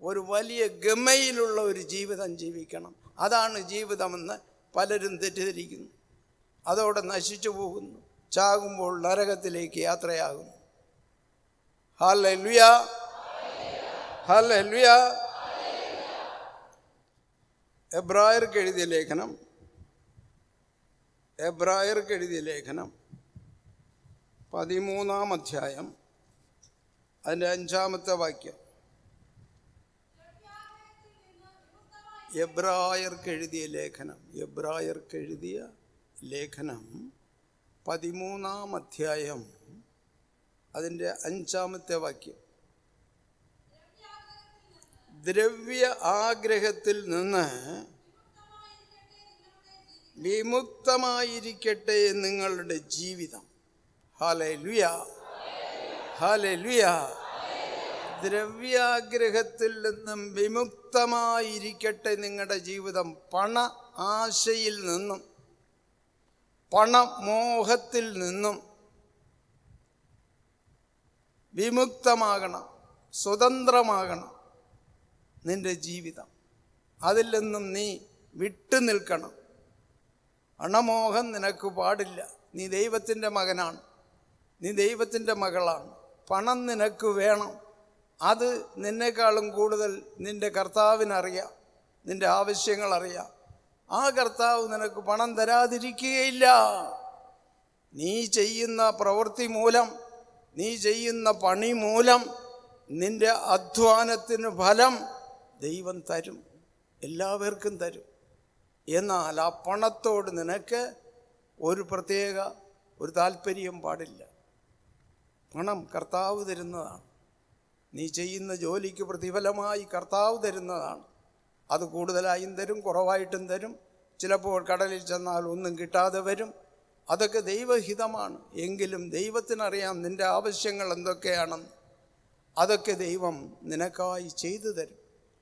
Speaker 3: ഒരു വലിയ ഗമയിലുള്ള ഒരു ജീവിതം ജീവിക്കണം. അതാണ് ജീവിതമെന്ന് പലരും തെറ്റിദ്ധരിക്കുന്നു. അതോടെ നശിച്ചു പോകുന്നു, ചാകുമ്പോൾ നരകത്തിലേക്ക് യാത്രയാകുന്നു. Hallelujah, hallelujah. എബ്രായർക്ക് എഴുതിയ ലേഖനം 13-ാം അധ്യായം അതിൻ്റെ 5-ാമത്തെ വാക്യം. എബ്രായർക്ക് എഴുതിയ ലേഖനം 13-ാം അധ്യായം അതിൻ്റെ 5-ാമത്തെ വാക്യം. ദ്രവ്യ ആഗ്രഹത്തിൽ നിന്ന് വിമുക്തമായിരിക്കട്ടെ നിങ്ങളുടെ ജീവിതം. Hallelujah, hallelujah. ദ്രവ്യാഗ്രഹത്തിൽ നിന്നും വിമുക്തമായിരിക്കട്ടെ നിങ്ങളുടെ ജീവിതം. പണ ആശയിൽ നിന്നും പണമോഹത്തിൽ നിന്നും വിമുക്തമാകണം, സ്വതന്ത്രമാകണം നിന്റെ ജീവിതം. അതിൽ നിന്നും നീ വിട്ടു നിൽക്കണം. പണമോഹം നിനക്ക് പാടില്ല. നീ ദൈവത്തിൻ്റെ മകനാണ്, നീ ദൈവത്തിൻ്റെ മകളാണ്. പണം നിനക്ക് വേണം. അത് നിന്നെക്കാളും കൂടുതൽ നിൻ്റെ കർത്താവിനറിയാം, നിൻ്റെ ആവശ്യങ്ങളറിയാം. ആ കർത്താവ് നിനക്ക് പണം തരാതിരിക്കുകയില്ല. നീ ചെയ്യുന്ന പ്രവൃത്തി മൂലം, നീ ചെയ്യുന്ന പണി മൂലം നിൻ്റെ അധ്വാനത്തിന് ഫലം ദൈവം തരും, എല്ലാവർക്കും തരും. എന്നാൽ ആ പണത്തോട് നിനക്ക് ഒരു പ്രത്യേക താല്പര്യം പാടില്ല. പണം കർത്താവ് തരുന്നതാണ്. നീ ചെയ്യുന്ന ജോലിക്ക് പ്രതിഫലമായി കർത്താവ് തരുന്നതാണ്. അത് കൂടുതലായും തരും, കുറവായിട്ടും തരും. ചിലപ്പോൾ കടലിൽ ചെന്നാൽ ഒന്നും കിട്ടാതെ വരും. അതൊക്കെ ദൈവഹിതമാണ്. എങ്കിലും ദൈവത്തിനറിയാം നിൻ്റെ ആവശ്യങ്ങൾ എന്തൊക്കെയാണെന്ന്. അതൊക്കെ ദൈവം നിനക്കായി ചെയ്തു തരും.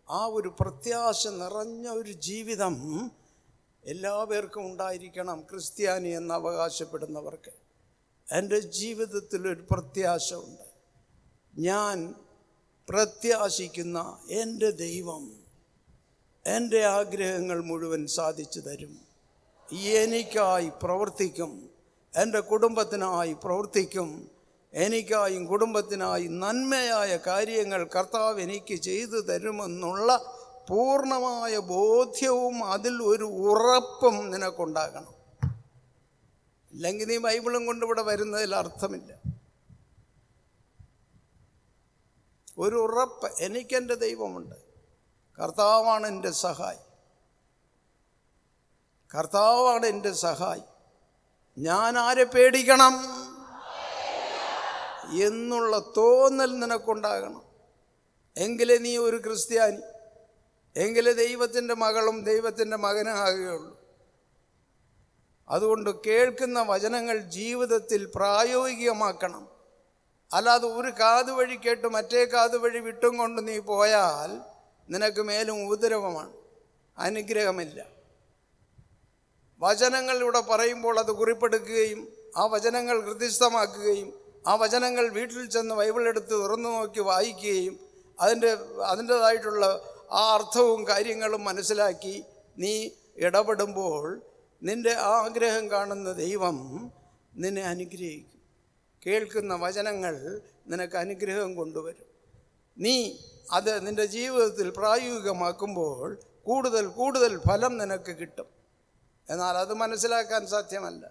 Speaker 3: ആ ഒരു പ്രത്യാശ നിറഞ്ഞ ഒരു ജീവിതം എല്ലാവർക്കും ഉണ്ടായിരിക്കണം. ക്രിസ്ത്യാനി എന്ന് അവകാശപ്പെടുന്നവർക്ക് എൻ്റെ ജീവിതത്തിലൊരു പ്രത്യാശ ഉണ്ട്. ഞാൻ പ്രത്യാശിക്കുന്ന എൻ്റെ ദൈവം എൻ്റെ ആഗ്രഹങ്ങൾ മുഴുവൻ സാധിച്ചു തരും. എനിക്കായി പ്രവർത്തിക്കും, എൻ്റെ കുടുംബത്തിനായി പ്രവർത്തിക്കും. എനിക്കായും കുടുംബത്തിനായി നന്മയായ കാര്യങ്ങൾ കർത്താവ് എനിക്ക് ചെയ്തു തരുമെന്നുള്ള പൂർണ്ണമായ ബോധ്യവും അതിൽ ഒരു ഉറപ്പും നിനക്കുണ്ടാകണം. ഇല്ലെങ്കിൽ നീ ബൈബിളും കൊണ്ട് ഇവിടെ വരുന്നതിൽ അർത്ഥമില്ല. ഒരു ഉറപ്പ്, എനിക്കെൻ്റെ ദൈവമുണ്ട്, കർത്താവാണ് എൻ്റെ സഹായി, കർത്താവാണ് എൻ്റെ സഹായി, ഞാൻ ആരെ പേടിക്കണം എന്നുള്ള തോന്നൽ നിനക്കുണ്ടാകണം. എങ്കിലേ നീ ഒരു ക്രിസ്ത്യാനി, എങ്കിലേ ദൈവത്തിൻ്റെ മകളും ദൈവത്തിൻ്റെ മകനാകുകയുള്ളൂ. അതുകൊണ്ട് കേൾക്കുന്ന വചനങ്ങൾ ജീവിതത്തിൽ പ്രായോഗികമാക്കണം. അല്ലാതെ ഒരു കാതുവഴി കേട്ട് മറ്റേ കാതുവഴി വിട്ടും കൊണ്ട് നീ പോയാൽ നിനക്ക് മേലും ഉപദ്രവമാണ്, അനുഗ്രഹമില്ല. വചനങ്ങൾ ഇവിടെ പറയുമ്പോൾ അത് കുറിപ്പെടുക്കുകയും ആ വചനങ്ങൾ ഹൃദിസ്ഥമാക്കുകയും ആ വചനങ്ങൾ വീട്ടിൽ ചെന്ന് ബൈബിൾ എടുത്ത് തുറന്നു നോക്കി വായിക്കുകയും അതിൻ്റേതായിട്ടുള്ള ആ അർത്ഥവും കാര്യങ്ങളും മനസ്സിലാക്കി നീ ഇടപെടുമ്പോൾ നിൻ്റെ ആഗ്രഹം കാണുന്ന ദൈവം നിന്നെ അനുഗ്രഹിക്കും. കേൾക്കുന്ന വചനങ്ങൾ നിനക്ക് അനുഗ്രഹം കൊണ്ടുവരും. നീ അത് നിൻ്റെ ജീവിതത്തിൽ പ്രായോഗികമാക്കുമ്പോൾ കൂടുതൽ കൂടുതൽ ഫലം നിനക്ക് കിട്ടും. എന്നാൽ അത് മനസ്സിലാക്കാൻ സാധ്യമല്ല.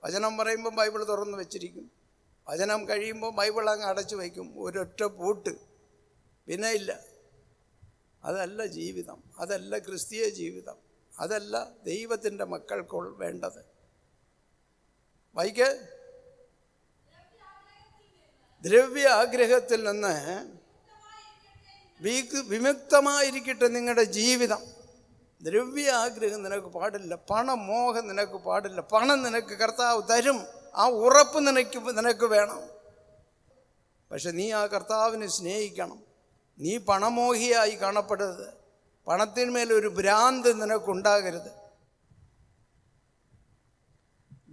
Speaker 3: വചനം പറയുമ്പോൾ ബൈബിൾ തുറന്നു വെച്ചിരിക്കും, വചനം കഴിയുമ്പോൾ ബൈബിൾ അങ്ങ് അടച്ചു വയ്ക്കും, ഒരൊറ്റ പൂട്ട്, പിന്നെ ഇല്ല. അതല്ല ജീവിതം, അതല്ല ക്രിസ്തീയ ജീവിതം, അതല്ല ദൈവത്തിൻ്റെ മക്കൾക്ക് വേണ്ടത്. വായിക്ക്. ദ്രവ്യ ആഗ്രഹത്തിൽ നിന്ന് വിമുക്തമായിരിക്കട്ടെ നിങ്ങളുടെ ജീവിതം. ദ്രവ്യ ആഗ്രഹം നിനക്ക് പാടില്ല, പണമോഹം നിനക്ക് പാടില്ല. പണം നിനക്ക് കർത്താവ് തരും, ആ ഉറപ്പ് നിനക്ക് വേണം. പക്ഷെ നീ ആ കർത്താവിനെ സ്നേഹിക്കണം. നീ പണമോഹിയായി കാണപ്പെടരുത്. പണത്തിന്മേലൊരു ഭ്രാന്ത് നിനക്കുണ്ടാകരുത്.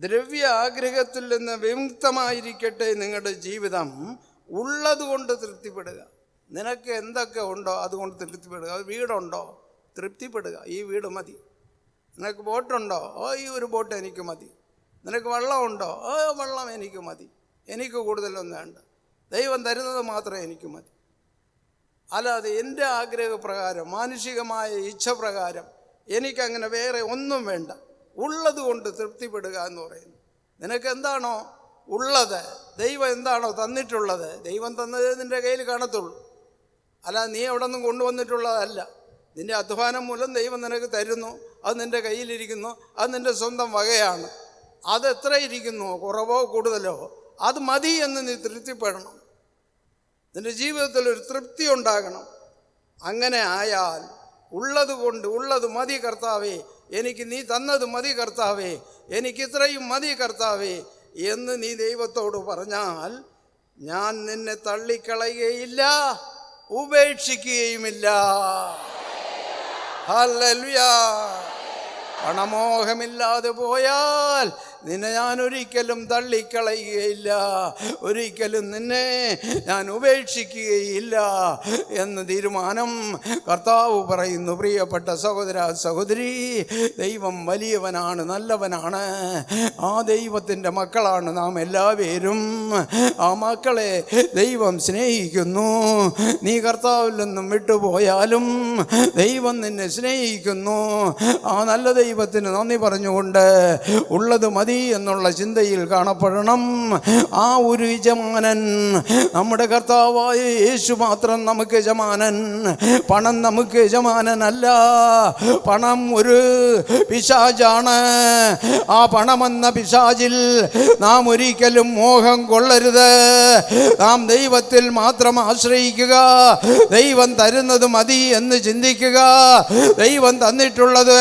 Speaker 3: ദ്രവ്യ ആഗ്രഹത്തിൽ നിന്ന് വിമുക്തമായിരിക്കട്ടെ നിങ്ങളുടെ ജീവിതം. ഉള്ളതുകൊണ്ട് തൃപ്തിപ്പെടുക. നിനക്ക് എന്തൊക്കെ ഉണ്ടോ അതുകൊണ്ട് തൃപ്തിപ്പെടുക. അത് വീടുണ്ടോ, തൃപ്തിപ്പെടുക. ഈ വീട് മതി, നിനക്ക് ബോട്ടുണ്ടോ? ഈ ഒരു ബോട്ട് എനിക്ക് മതി. നിനക്ക് വെള്ളമുണ്ടോ? വെള്ളം എനിക്ക് മതി. എനിക്ക് കൂടുതലൊന്നും വേണ്ട. ദൈവം തരുന്നത് മാത്രമേ എനിക്ക് മതി. അല്ലാതെ എൻ്റെ ആഗ്രഹപ്രകാരം, മാനുഷികമായ ഇച്ഛപ്രകാരം എനിക്കങ്ങനെ വേറെ ഒന്നും വേണ്ട. ഉള്ളത് കൊണ്ട് തൃപ്തിപ്പെടുക എന്ന് പറയുന്നു. നിനക്ക് എന്താണോ ഉള്ളത്, ദൈവം എന്താണോ തന്നിട്ടുള്ളത്, ദൈവം തന്നത് നിൻ്റെ കയ്യിൽ കാണത്തുള്ളൂ. അല്ല, നീ എവിടെ നിന്നും കൊണ്ടുവന്നിട്ടുള്ളതല്ല. നിൻ്റെ അധ്വാനം മൂലം ദൈവം നിനക്ക് തരുന്നു. അത് നിൻ്റെ കയ്യിലിരിക്കുന്നു. അത് നിൻ്റെ സ്വന്തം വകയാണ്. അതെത്ര ഇരിക്കുന്നു, കുറവോ കൂടുതലോ, അത് മതി എന്ന് നീ തൃപ്തിപ്പെടണം. നിൻ്റെ ജീവിതത്തിൽ ഒരു തൃപ്തി ഉണ്ടാകണം. അങ്ങനെ ആയാൽ ഉള്ളത് കൊണ്ട്, ഉള്ളത് മതി കർത്താവേ, എനിക്ക് നീ തന്നത് മതി കർത്താവേ, എനിക്കിത്രയും മതി കർത്താവേ എന്ന് നീ ദൈവത്തോട് പറഞ്ഞാൽ, ഞാൻ നിന്നെ തള്ളിക്കളയുകയില്ല, ഉപേക്ഷിക്കുകയുമില്ല. ഹല്ലേലൂയ. പണമോഹമില്ലാതെ പോയാൽ നിന്നെ ഞാൻ ഒരിക്കലും തള്ളിക്കളയുകയില്ല, ഒരിക്കലും നിന്നെ ഞാൻ ഉപേക്ഷിക്കുകയില്ല എന്ന് തീരുമാനം കർത്താവ് പറയുന്നു. പ്രിയപ്പെട്ട സഹോദര സഹോദരി, ദൈവം വലിയവനാണ്, നല്ലവനാണ്. ആ ദൈവത്തിൻ്റെ മക്കളാണ് നാം എല്ലാവരും. ആ മക്കളെ ദൈവം സ്നേഹിക്കുന്നു. നീ കർത്താവിൽ നിന്നും വിട്ടുപോയാലും ദൈവം നിന്നെ സ്നേഹിക്കുന്നു. ആ നല്ല ദൈവത്തിന് നന്ദി പറഞ്ഞുകൊണ്ട് ഉള്ളത് മതി എന്നുള്ള ചിന്തയിൽ കാണപ്പെടണം. ആ ഒരു യജമാനൻ, നമ്മുടെ കർത്താവായ യേശു മാത്രം നമുക്ക് യജമാനൻ. പണം നമുക്ക് യജമാനനല്ല. പണം ഒരു പിശാചാണ്. ആ പണമെന്ന പിശാചിൽ നാം ഒരിക്കലും മോഹം കൊള്ളരുത്. നാം ദൈവത്തിൽ മാത്രം ആശ്രയിക്കുക. ദൈവം തരുന്നത് മതി എന്ന് ചിന്തിക്കുക. ദൈവം തന്നിട്ടുള്ളത്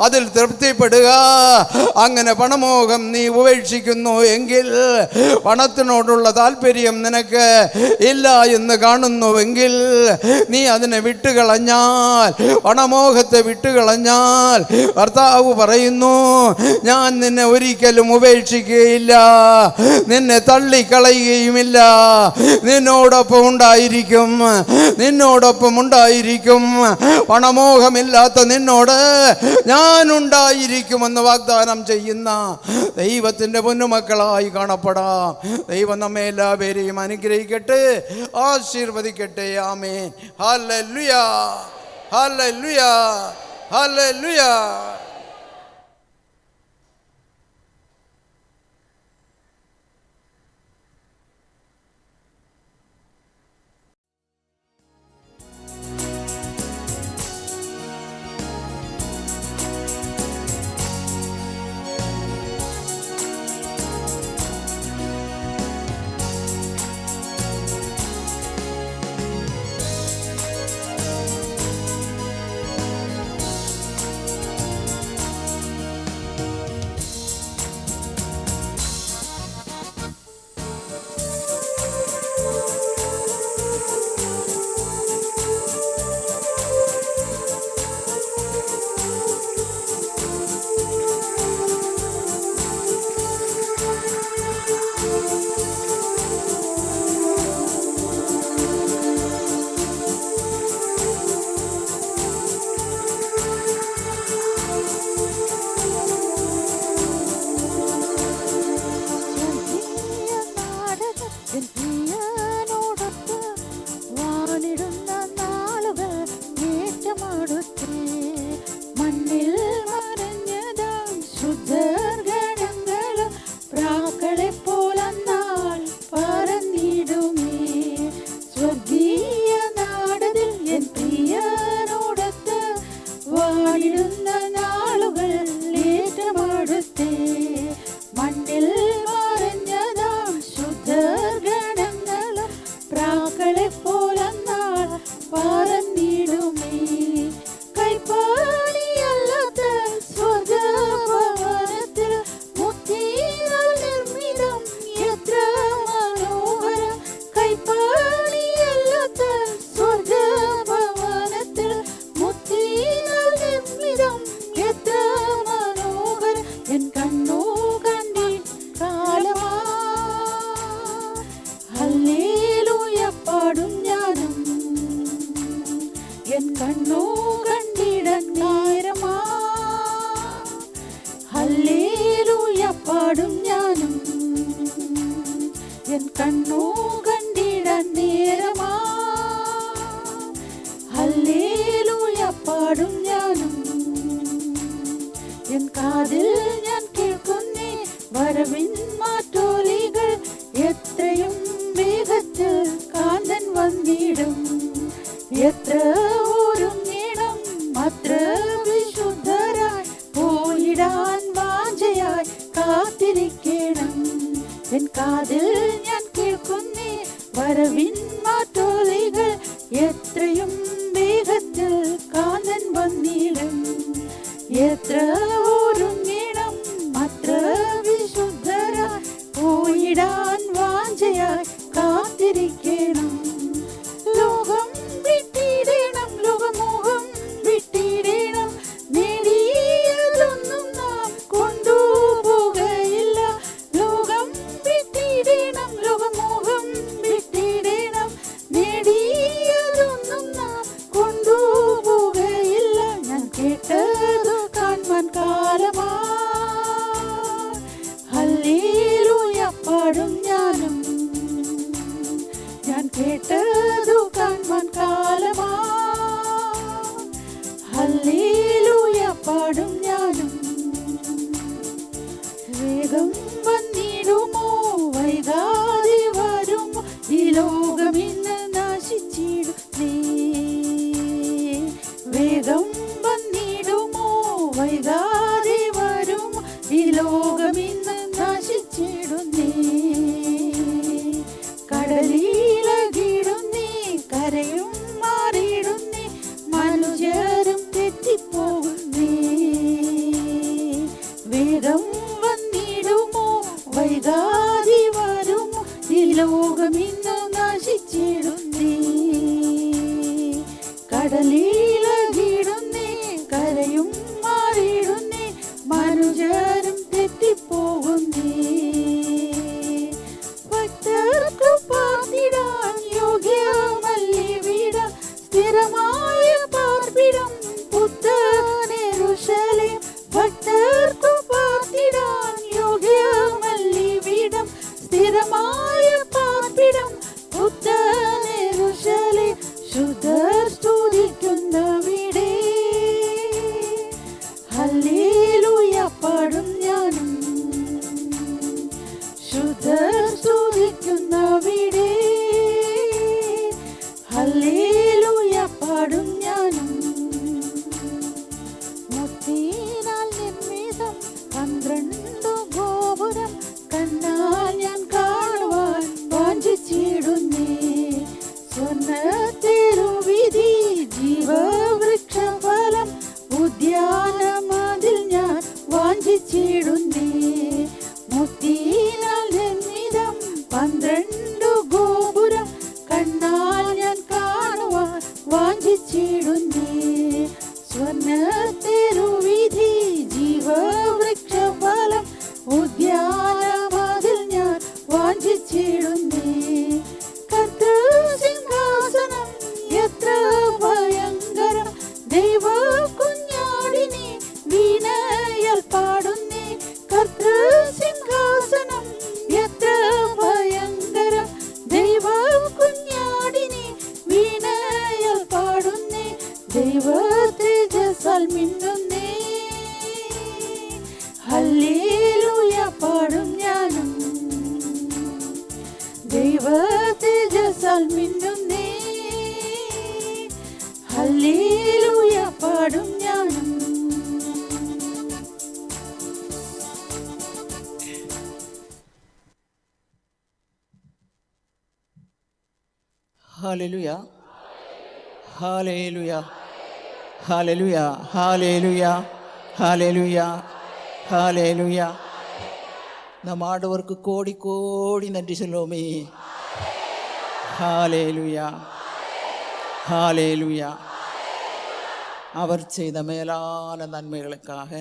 Speaker 3: അതിൽ തൃപ്തിപ്പെടുക. അങ്ങനെ പണമോഹം നീ ഉപേക്ഷിക്കുന്നു എങ്കിൽ, പണത്തിനോടുള്ള താല്പര്യം നിനക്ക് ഇല്ല എന്ന് കാണുന്നുവെങ്കിൽ, നീ അതിനെ വിട്ടുകളഞ്ഞാൽ, പണമോഹത്തെ വിട്ടുകളഞ്ഞാൽ, കർത്താവ് പറയുന്നു, ഞാൻ നിന്നെ ഒരിക്കലും ഉപേക്ഷിക്കുകയില്ല, നിന്നെ തള്ളിക്കളയുകയുമില്ല, നിന്നോടൊപ്പം ഉണ്ടായിരിക്കും, നിന്നോടൊപ്പം ഉണ്ടായിരിക്കും. പണമോഹമില്ലാത്ത നിന്നോട് ഞാനുണ്ടായിരിക്കുമെന്ന് വാഗ്ദാനം ചെയ്യുന്ന ദൈവത്തിൻ്റെ പൊന്നുമക്കളായി കാണപ്പെടാം. ദൈവം നമ്മെ എല്ലാവരെയും അനുഗ്രഹിക്കട്ടെ, ആശീർവദിക്കട്ടെ. ആമേൻ. ഹല്ലേലൂയ, ഹല്ലേലൂയ, ഹല്ലേലൂയ.
Speaker 2: ഹല്ലേലൂയ പാടും ഞാനും എൻ കണ്ണു കണ്ടിടാൻ നേരമാ. ഹല്ലേലൂയ പാടും ഞാനും എൻ കാതിൽ ഞാൻ കേൾക്കുന്നേ വരവിൻ മാറ്റോലികൾ. എത്രയും വേഗത്തിൽ കാന്തൻ വന്നിടും. എത്ര ഒരുങ്ങിടും അത്ര വിശുദ്ധരായി പോയിടാൻ വാഞ്ചയായി കാത്തിരിക്കണം. എൻ കാതിൽ ഞാൻ കേൾക്കുന്നേ വരവിൻ മാറ്റോലികൾ. എത്രയും വേഗത്തിൽ കാന്തൻ വന്നിടും. എത്ര ഒരുങ്ങിടും അത്ര വിശുദ്ധരായി പോയിടാൻ വാഞ്ചയായി കാത്തിരിക്കണം. ലോകം വിട്ടിടണം, ലോകമോഹം വിട്ടിടണം. നേടിയതൊന്നും നാം കൊണ്ടുപോകയില്ല. ലോകം വിട്ടിടണം, ലോകമോഹം വിട്ടിടണം. നേടിയതൊന്നും നാം കൊണ്ടുപോകയില്ല. ഞാൻ കേട്ടതു കാൺമാൻ കാലമാ. ഹല്ലേലൂയ പാടും ഞാനും ഞാൻ കേട്ടതു കാൺമാൻ കാലമാ. ഹല്ലേലൂയ പാടും ഞാനും. വേഗം വന്നിടുമോ വൈകാതെ വരുമോ ഈ ലോകം ഇന്ന് നശിച്ചിടുന്നേ. വേഗം വന്നിടുമോ വൈകാതെ വരുമോ ഈ ലോകം ഇന്ന് നശിച്ചിടുന്നേ. കടലിലകിടുന്നേ കരയും മാറിയിടുന്നേ മനുഷ്യരും തെറ്റിപ്പോകുന്നേ. വേഗം വന്നിടുമോ വൈകാതെ വരുമോ ഈ ലോകം ഇന്ന് നശിച്ചിടുന്നേ. കടലിലകിടുന്നേ കരയും മാറിയിടുന്നേ മനുഷ്യരും തെറ്റിപ്പോകുന്നേ. ഭക്തർക്കു പാർത്തിടാൻ യോഗ്യമല്ലിവിടം സ്ഥിരമായ പാർപ്പിടം പുത്തനെരുശലേം. ഭക്തർക്കു പാർത്തിടാൻ യോഗ്യമല്ലിവിടം സ്ഥിരമായ പാർപ്പിടം പുത്തനെരുശലേം. ശുദ്ധർ സ്തുതിക്കുന്നവിടെ ഹല്ലേലൂയ പാടും ഞാനും. ശുദ്ധർ സ്തുതിക്കുന്നവിടെ ഹല്ലേലൂയ പാടും ഞാനും. മുത്തിനാൽ നിർമ്മിതം 12 ഗോപുരം കണ്ണാൽ ഞാൻ കാണുവാൻ വാഞ്ചിച്ചിടുന്നേ. സ്വർണ്ണത്തിരുവിധി ജീവവൃക്ഷഫലം ഉദ്യാനമതിൽ ഞാൻ വാഞ്ചിച്ചിടുന്നേ. മുത്തിനാൽ നിർമ്മിതം 12 ഗോപുരം കണ്ണാൽ ഞാൻ കാണുവാൻ വാഞ്ചിച്ചിടുന്നേ. സ്വർണ്ണത്തിരുവിധി ജീവവൃക്ഷഫലം ഉദ്യാനമതിൽ ഞാൻ വാഞ്ചിച്ചിടുന്നേ. കർത്തൃസിംഹാസനം എത്ര ഭയങ്കരം ദൈവ കുഞ്ഞാടിനെ വീണയാൽ പാടുന്നേ. കർത്തൃസിംഹാസനം എത്ര ഭയങ്കരം ദൈവ കുഞ്ഞാടിനെ വീണയാൽ പാടുന്നേ. ദൈവ തേജസ്സാൽ മിന്നുന്നേ. ഹല്ലേലൂയ പാടും ഞാനും. ദൈവ തേജസ്സാൽ മിന്നുന്നേ. ഹല്ലേലൂയ പാടും ഞാനും.
Speaker 1: ഹല്ലേലൂയ ഹല്ലേലൂയ ഹല്ലേലൂയ ഹല്ലേലൂയ ഹല്ലേലൂയ ഹല്ലേലൂയ. നാം ആടവർക്ക് കോടി കോടി നன்றி சொல்லுவோமே. ஹalleluya ஹalleluya. அவர் செய்த மேலான நன்மைகளுக்காக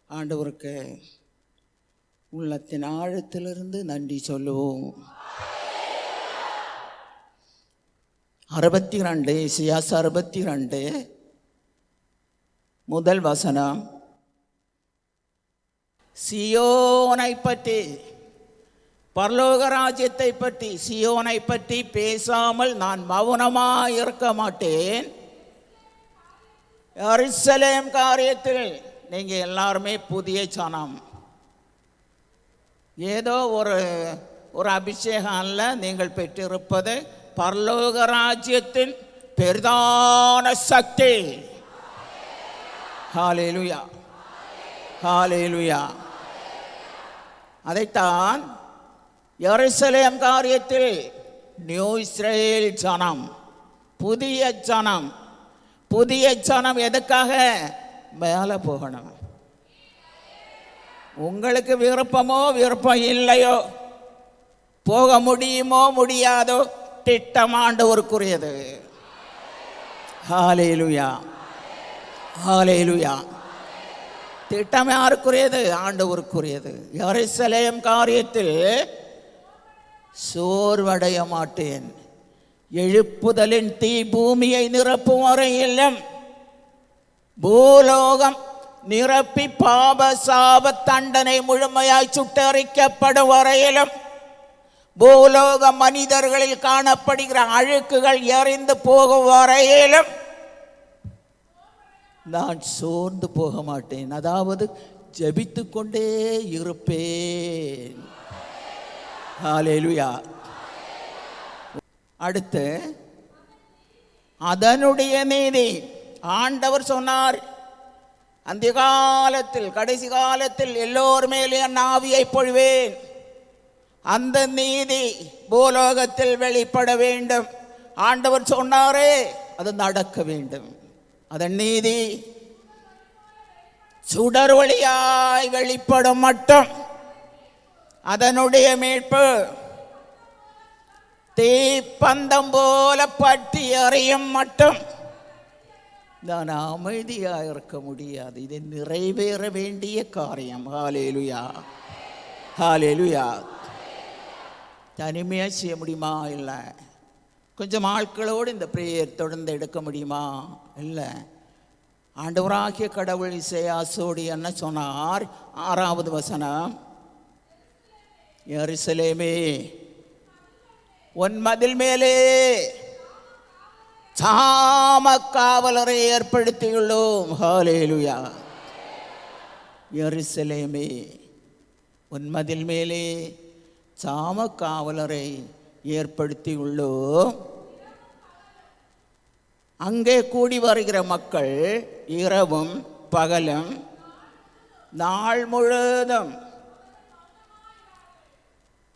Speaker 1: ஆண்டவருக்கு உள்ளத்தின் ஆழத்திலிருந்து நன்றி சொல்லுவோம். 62 ஏசாயா 62 முதல் வசனம்.
Speaker 4: சியோனை பற்றி, பரலோக ராஜ்யத்தை பற்றி, சியோனை பற்றி பேசாமல் நான் மௌனமாக இருக்க மாட்டேன். எருசலேம் காரியத்தில் நீங்கள் எல்லாருமே புதிய சனம். ஏதோ ஒரு அபிஷேகம் அல்ல, நீங்கள் பெற்றிருப்பது பரலோக ராஜ்யத்தின் பிரதான சக்தி. ஹல்லேலூயா, ஹல்லேலூயா. அதைத்தான் எருசலேம் காரியத்தில் நியூ இஸ்ரேல் ஜனம், புதிய ஜனம். புதிய ஜனம் எதுக்காக? மேலே போகணும். உங்களுக்கு விருப்பமோ விருப்பம் இல்லையோ, போக முடியுமோ முடியாதோ, திட்டம் ஆண்டவருக்குரியது. ஹல்லேலூயா, ஹல்லேலூயா. திட்டம் யாருக்குரியது? ஆண்டவருக்குரியது. எருசலேம் காரியத்தில் சோர்வடைய மாட்டேன். எழுப்புதலின் தீ பூமியை நிரப்பும் வரையிலும், பூலோகம் நிரப்பி பாப சாப தண்டனை முழுமையாய் சுட்டரிக்கப்படும் வரையிலும், பூலோக மனிதர்களில் காணப்படுகிற அழுக்குகள் எறிந்து போகும் வரையிலும் நான் சோர்ந்து போக மாட்டேன். அதாவது ஜெபித்து கொண்டே இருப்பேன். ஹல்லேலூயா. அடுத்து அதனுடைய நீதி. ஆண்டவர் சொன்னார், அந்த காலத்தில், கடைசி காலத்தில் எல்லோர் மேலே என் ஆவியை பொழிவேன். அந்த நீதி பூலோகத்தில் வெளிப்பட வேண்டும். ஆண்டவர் சொன்னாரே, அது நடக்க வேண்டும். அதன் நீதி சுடர் ஒளியாய் வெளிப்படும் மட்டும், அதனுடைய மீட்பு தீப்பந்தம் போல பற்றி எறியும் மட்டும் நான் அமைதியாக இருக்க முடியாது. இது நிறைவேற வேண்டிய காரியம். ஹல்லேலூயா, ஹல்லேலூயா. தனிமையாக செய்ய முடியுமா? இல்லை. கொஞ்சம் ஆட்களோடு இந்த பிரேயர் தொடர்ந்து எடுக்க முடியுமா? இல்லை. ஆண்டவராகிய கடவுள் இசையாசோடு என்ன சொன்னார்? 6வது வசனம், எருசலேமே உன் மதில் மேலே சாம காவலரை ஏற்படுத்தியுள்ளோம். ஹல்லேலூயா. எருசலேமே உன் மதில் மேலே சாம காவலரை ஏற்படுத்தியுள்ளோம். அங்கே கூடி வருகிற மக்கள் இரவும் பகலும் நாள் முழுதும்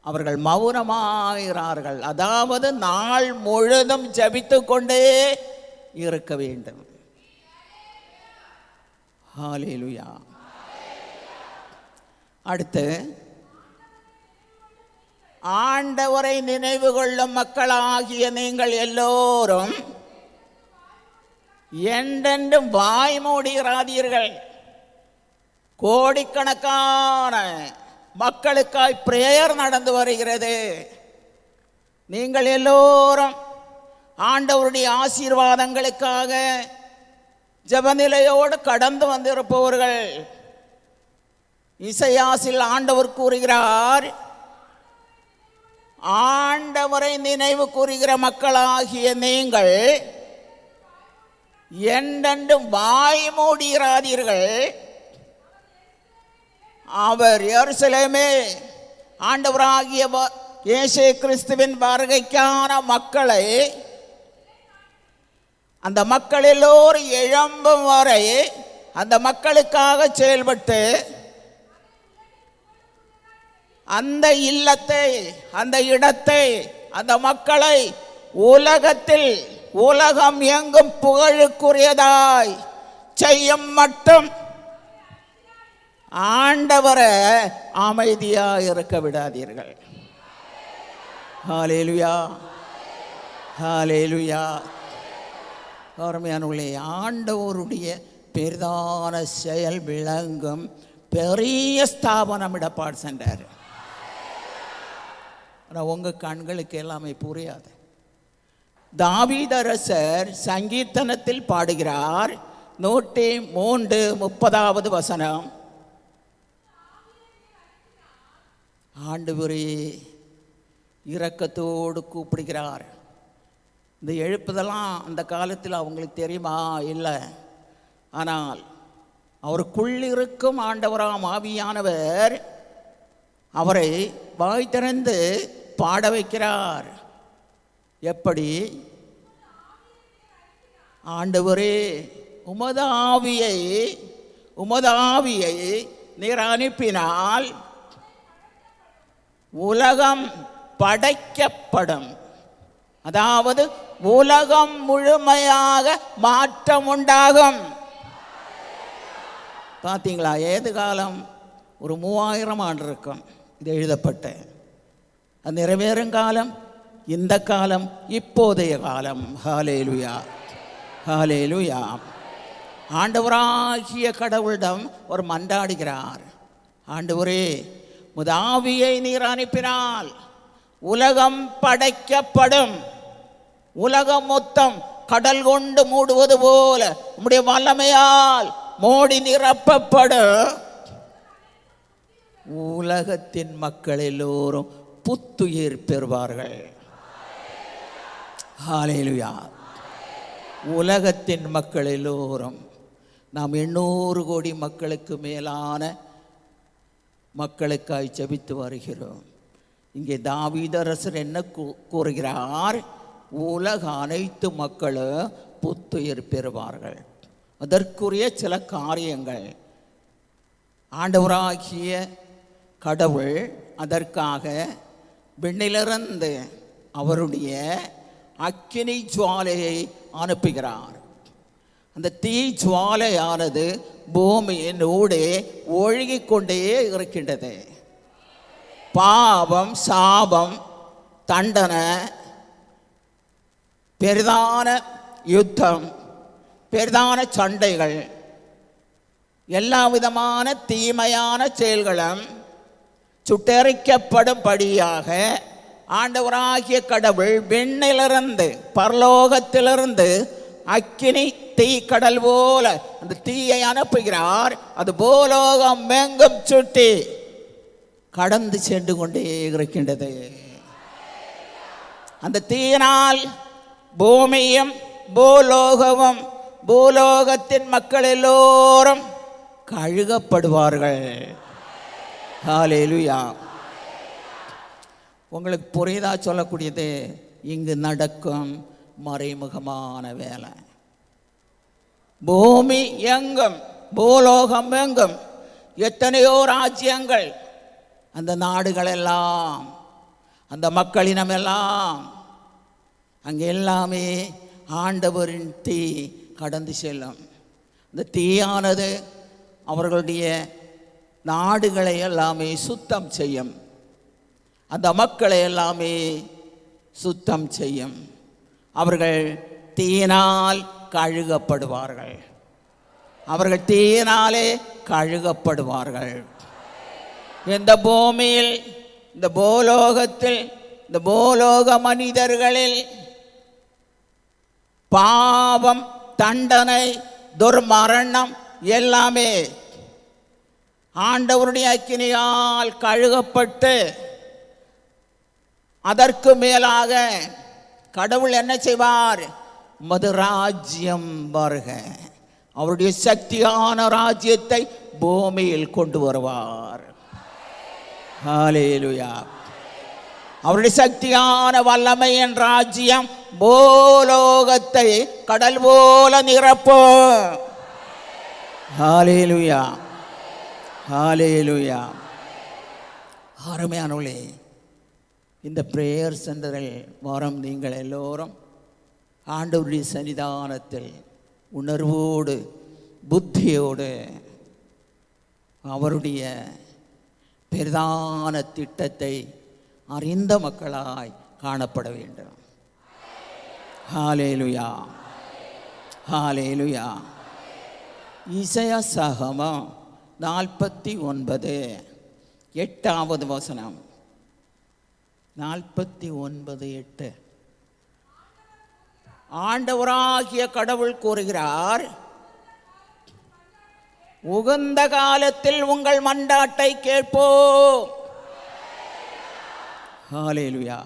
Speaker 4: அவர்கள் மௌனமாகிறார்கள். அதாவது நாள் முழுதும் ஜெபித்து கொண்டே இருக்க வேண்டும். ஹல்லேலூயா. அடுத்து, ஆண்டவரை நினைவு கொள்ளும் மக்களாகிய நீங்கள் எல்லோரும் என்றென்றும் வாய் மூடுகிறாதீர்கள். கோடிக்கணக்கான மக்களுக்காய் பிரேயர் நடந்து வருகிறது. நீங்கள் எல்லோரும் ஆண்டவருடைய ஆசீர்வாதங்களுக்காக ஜெபநிலையோடு கடந்து வந்திருப்பவர்கள். இசையாசில் ஆண்டவர் கூறுகிறார், ஆண்டவரை நினைவு கூறுகிற மக்களாகிய நீங்கள் என்றென்றும் வாய் மூடுகிறாதீர்கள். அவர் எருசலேமே ஆண்டவராகிய இயேசு கிறிஸ்துவின் வருகைக்கான மக்களை, அந்த மக்கள் எல்லோரும் எழும்பும் வரை அந்த மக்களுக்காக செயல்பட்டு அந்த இல்லத்தை, அந்த இடத்தை, அந்த மக்களை உலகத்தில், உலகம் எங்கும் புகழுக்குரியதாய் செய்யும் மட்டும் ஆண்டவரை அமைதியாக இருக்க விடாதீர்கள். ஹல்லேலூயா, ஹல்லேலூயா. அருமையானவர்களே, ஆண்டவருடைய பிரதான செயல் விளங்கும் பெரிய ஸ்தாபனம் இடப்பாடு சென்றார். ஆனால் உங்கள் கண்களுக்கு எல்லாமே புரியாது. தாவீதரசர் சங்கீர்த்தனத்தில் பாடுகிறார், 103 30வது வசனம், ஆண்டவரே இரக்கத்தோடு கூப்பிடுகிறார். இந்த எழுப்புதெல்லாம் அந்த காலத்தில் அவங்களுக்கு தெரியுமா? இல்லை. ஆனால் அவருக்குள்ளிருக்கும் ஆண்டவராம் ஆவியானவர் அவரை வாய் திறந்து பாட வைக்கிறார். எப்படி? ஆண்டவரே உமது ஆவியை நீர் அனுப்பினால் உலகம் படைக்கப்படும். அதாவது உலகம் முழுமையாக மாற்றம் உண்டாகும். பார்த்தீங்களா? ஏது காலம்? ஒரு 3000 ஆண்டு இருக்கும் இது எழுதப்பட்ட. அது நிறைவேறும் காலம் இந்த காலம், இப்போதைய காலம். ஹல்லேலூயா, ஹல்லேலூயா. ஆண்டவராகிய கடவுளிடம் ஒரு மன்றாடுகிறார். ஆண்டவரே உமது ஆவியை நீர் அனுப்பினால் உலகம் படைக்கப்படும். உலகம் மொத்தம் கடல் கொண்டு மூடுவது போல உம்முடைய வல்லமையால் மோடி நிரப்பப்படும். உலகத்தின் மக்கள் எல்லோரும் புத்துயிர் பெறுவார்கள். ஹல்லேலூயா. உலகத்தின் மக்கள் எல்லோரும், நாம் 800 கோடி மக்களுக்கு மேலான மக்களுக்காய் ஜெபித்து வருகிறோம். இங்கே தாவீதரசர் என்ன கூறுகிறார்? உலக அனைத்து மக்களும் புத்துயிர் பெறுவார்கள். அதற்குரிய சில காரியங்கள் ஆண்டவராகிய கடவுள் அதற்காக விண்ணிலிருந்து அவருடைய அக்கினி ஜுவாலையை அனுப்புகிறார். அந்த தீ ஜுவாலையானது பூமியின் ஊடே ஒழுகிக் கொண்டே இருக்கின்றது. பாவம், சாபம், தண்டனை, பெரிதான யுத்தம், பெரிதான சண்டைகள், எல்லா விதமான தீமையான செயல்களும் சுட்டெரிக்கப்படும்படியாக ஆண்டவராகிய கடவுள் விண்ணிலிருந்து, பரலோகத்திலிருந்து அக்கினி தீ கடல் போல அந்த தீயை அனுப்புகிறார். அது பூலோகம் எங்கும் சுட்டி கடந்து சென்று கொண்டே இருக்கின்றது. அந்த தீயினால் பூமியும் பூலோகமும் பூலோகத்தின் மக்கள் எல்லோரும் கழுகப்படுவார்கள். ஹல்லேலூயா. உங்களுக்கு புரியுதா சொல்லக்கூடியது? இங்கு நடக்கும் மறைமுகமான வேலை. பூமி எங்கும் பூலோகம் எங்கும் எத்தனையோ ராஜ்யங்கள், அந்த நாடுகளெல்லாம், அந்த மக்களினமெல்லாம், அங்கே எல்லாமே ஆண்டவரின் தீ கடந்து செல்லும். இந்த தீயானது அவர்களுடைய நாடுகளை எல்லாமே சுத்தம் செய்யும். அந்த மக்களை எல்லாமே சுத்தம் செய்யும். அவர்கள் தீயினால் கழுகப்படுவார்கள். அவர்கள் தீயினாலே கழுகப்படுவார்கள். இந்த பூமியில், இந்த பூலோகத்தில், இந்த பூலோக மனிதர்களில் பாவம், தண்டனை, துர்மரணம் எல்லாமே ஆண்டவருடைய அக்கினியால் கழுகப்பட்டு, அதற்கு மேலாக கடவுள் என்ன செய்வார்? மது ராஜ்யம் வருக, அவருடைய சக்தியான ராஜ்யத்தை பூமியில் கொண்டு வருவார். ஹல்லேலூயா. அவருடைய சக்தியான வல்லமையின் ராஜ்யம் பூலோகத்தை கடல் போல நிரப்பும். ஹல்லேலூயா, ஹல்லேலூயா. அருமையானவர்களே, இந்த பிரேயர் சென்டரில் வரும் நீங்கள் எல்லோரும் ஆண்டவருடைய சன்னிதானத்தில் உணர்வோடு, புத்தியோடு அவருடைய பிரதான திட்டத்தை அறிந்த மக்களாய் காணப்பட வேண்டும். ஹல்லேலூயா, ஹல்லேலூயா. இசையா சகமம் 49 8வது வசனம். 49:8. ஆண்டவராகிய கடவுள் கூறுகிறார், உகந்த காலத்தில் உங்கள் மன்றாட்டை கேட்போம். ஹல்லேலூயா,